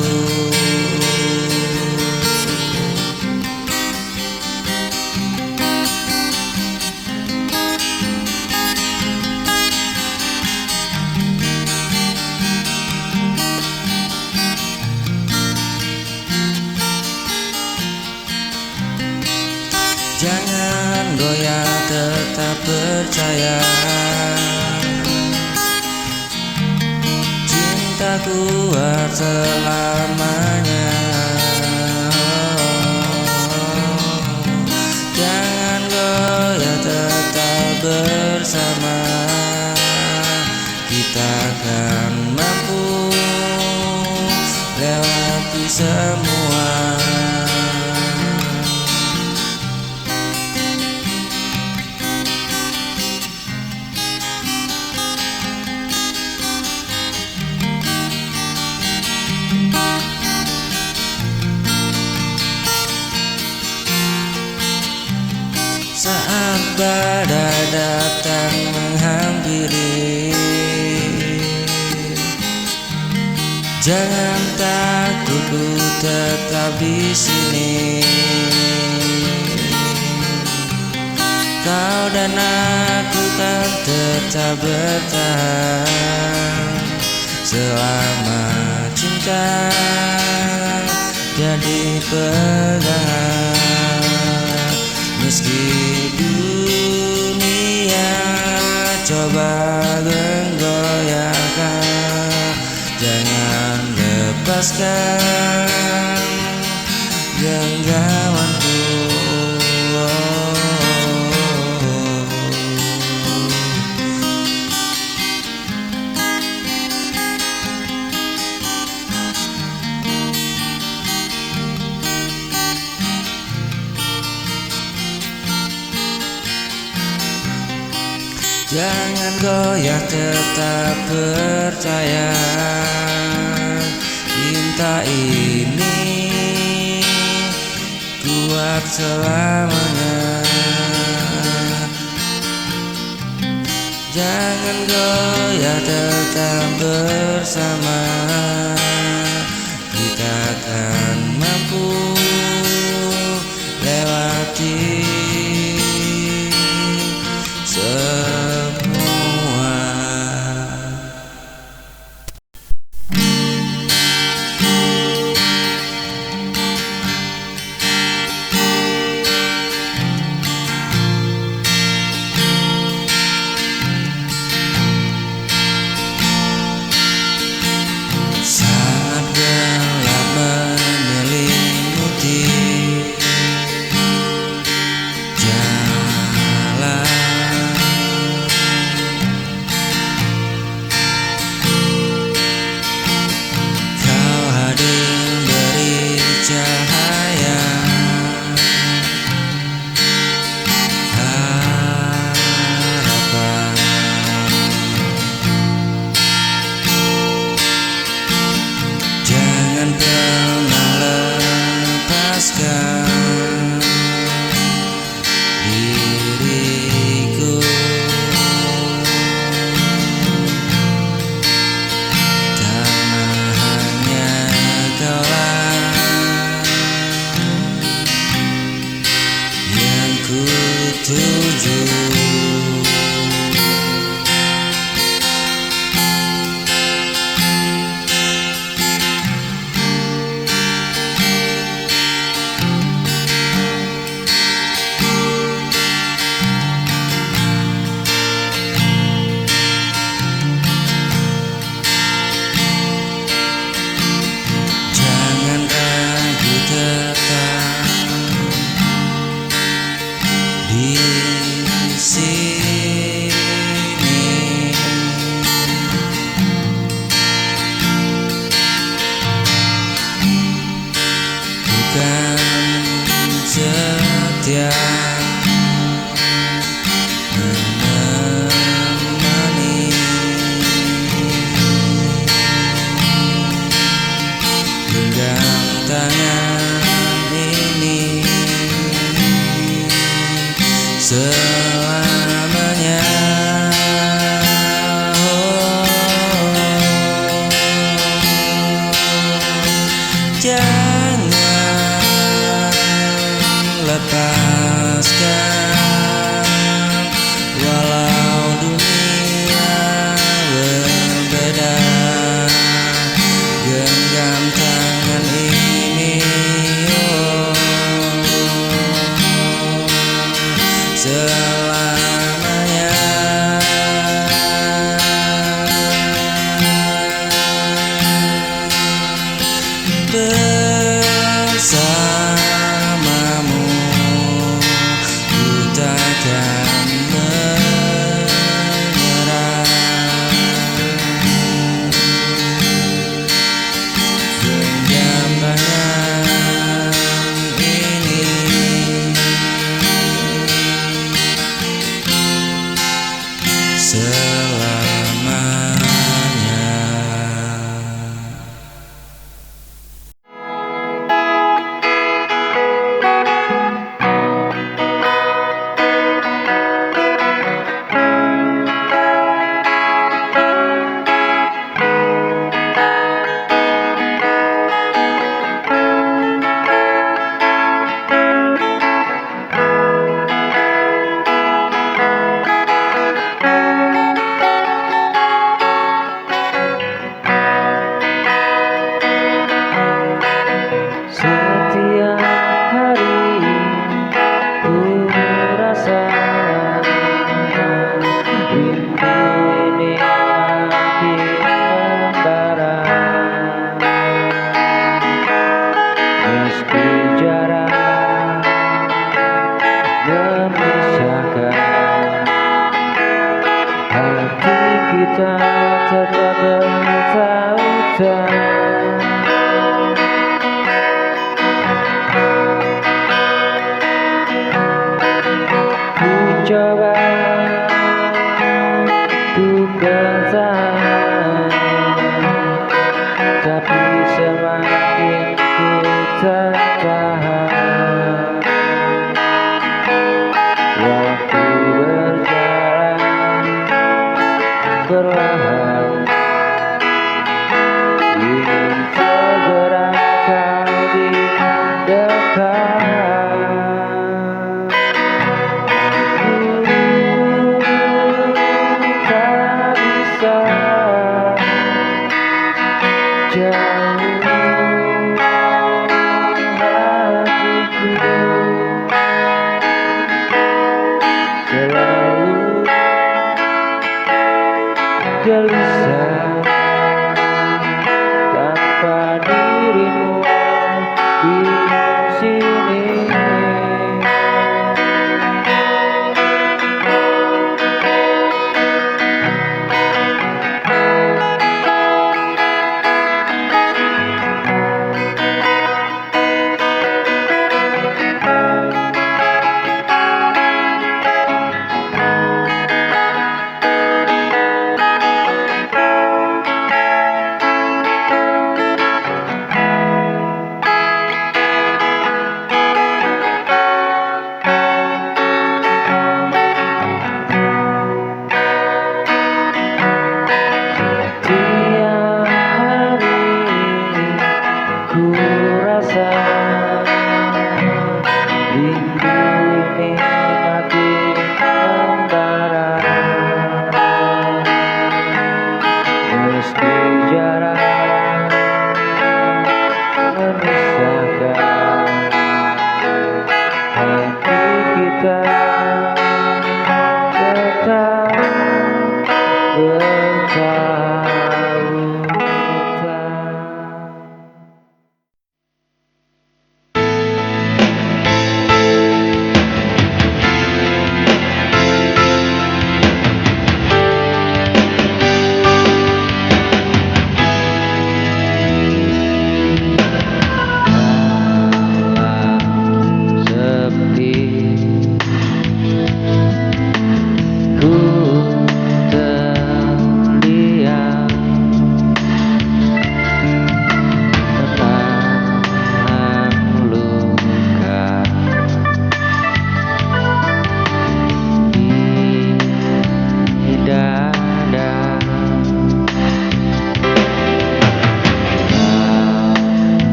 Jangan goyah, tetap percaya, cinta kuat selamanya. Jangan goyah, tetap bersama, kita akan mampu lewati semua. Saat badai datang menghampiri, jangan takut, ku tetap di sini. Kau dan aku kan tetap bertahan selama cinta jadi pegangan. Meski dunia coba menggoyahkan, jangan lepaskan genggamanku. Jangan goyah, tetap percaya, cinta ini kuat selamanya. Jangan goyah, tetap bersama, kita akan mampu lewati semua. Sangat gelap menyelimuti, jauh hatiku selalu gelisah tanpa dirimu di sini. Ku rasa rindu ini makin membara, meski jarak memisahkan hati kita tetap bertautan.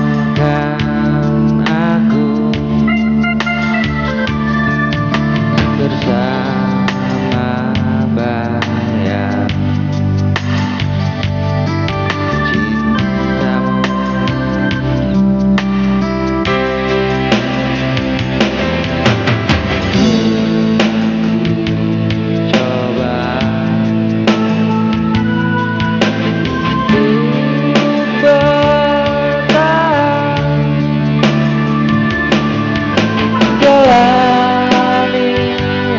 Tinggalkan aku bersama bayang cintamu. Aku coba jalani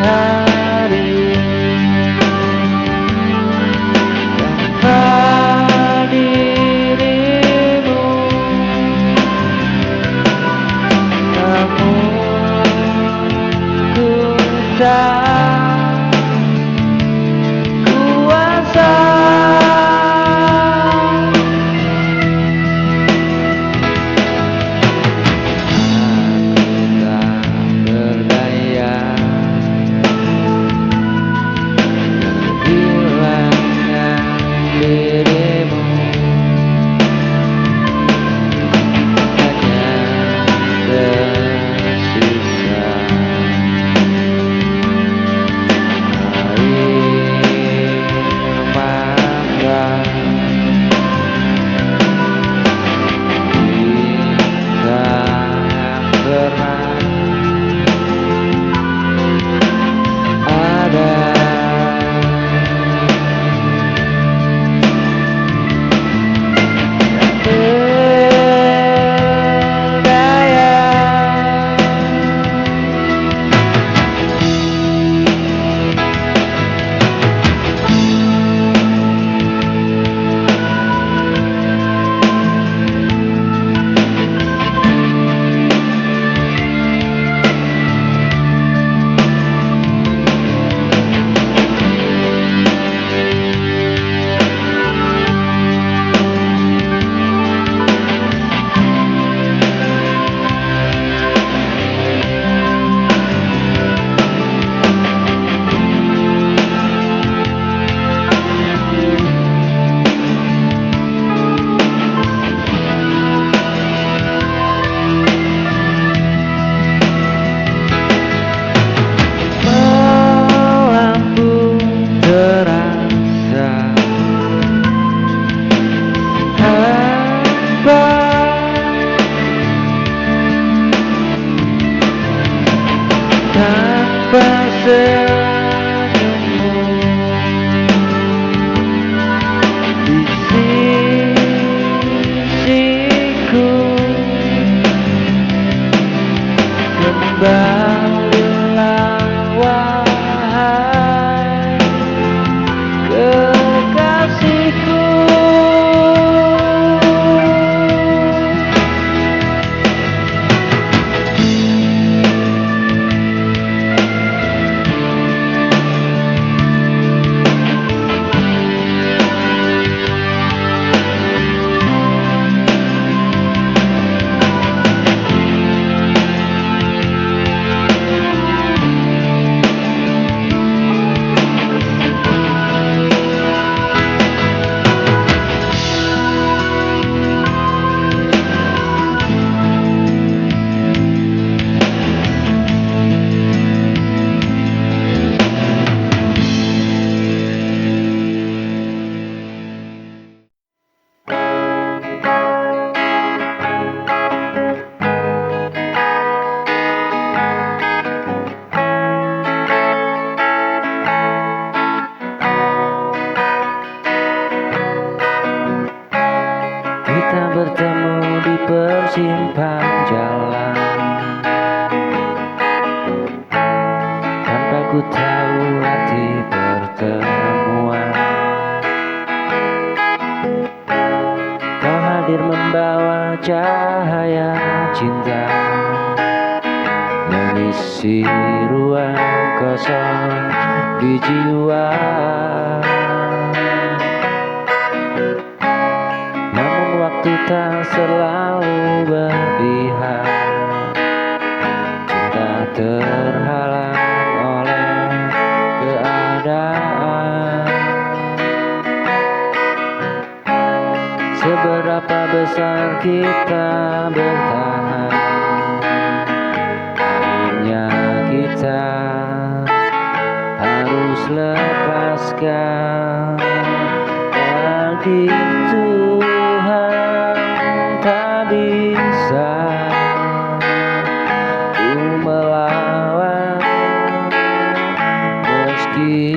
hari tanpa dirimu, namun ku tak kuasa. senyummu di sisiku. Kembalilah wahai kekasihku. Kita bertemu di persimpangan jalan, tanpa ku tahu arti pertemuan. Kau hadir membawa cahaya cinta, mengisi ruang kosong di jiwa. Waktu tak selalu berpihak, cinta terhalang oleh keadaan. Seberapa besar kita bertahan, akhirnya kita harus lepaskan. Takdir Tuhan tak bisa ku melawan, meski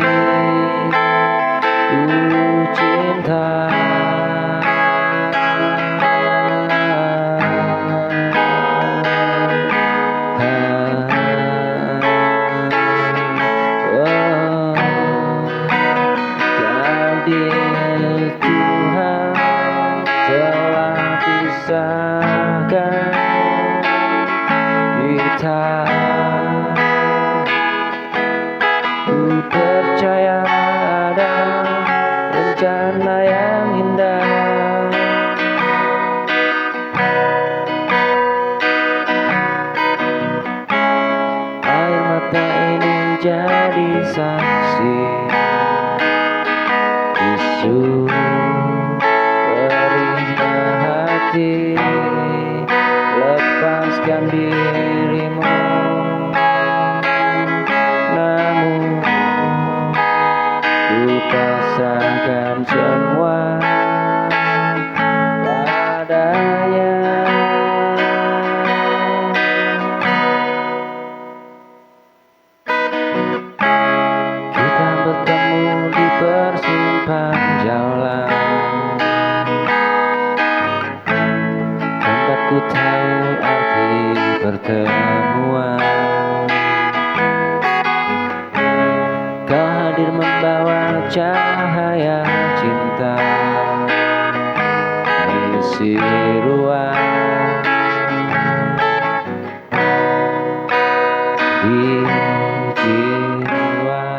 ku cinta. Takdir Tuhan telah pisahkan kita. Ku percaya ada rencana yang indah. Air mata ini jadi saksi, bisu perihnya hati. Lepaskan dirimu, namun ku pasrahkan semua padanya. Kita bertemu di persimpangan jalan, tanpa ku tahu arti pertemuan. Kau hadir membawa cahaya cinta, mengisi ruang di jiwa.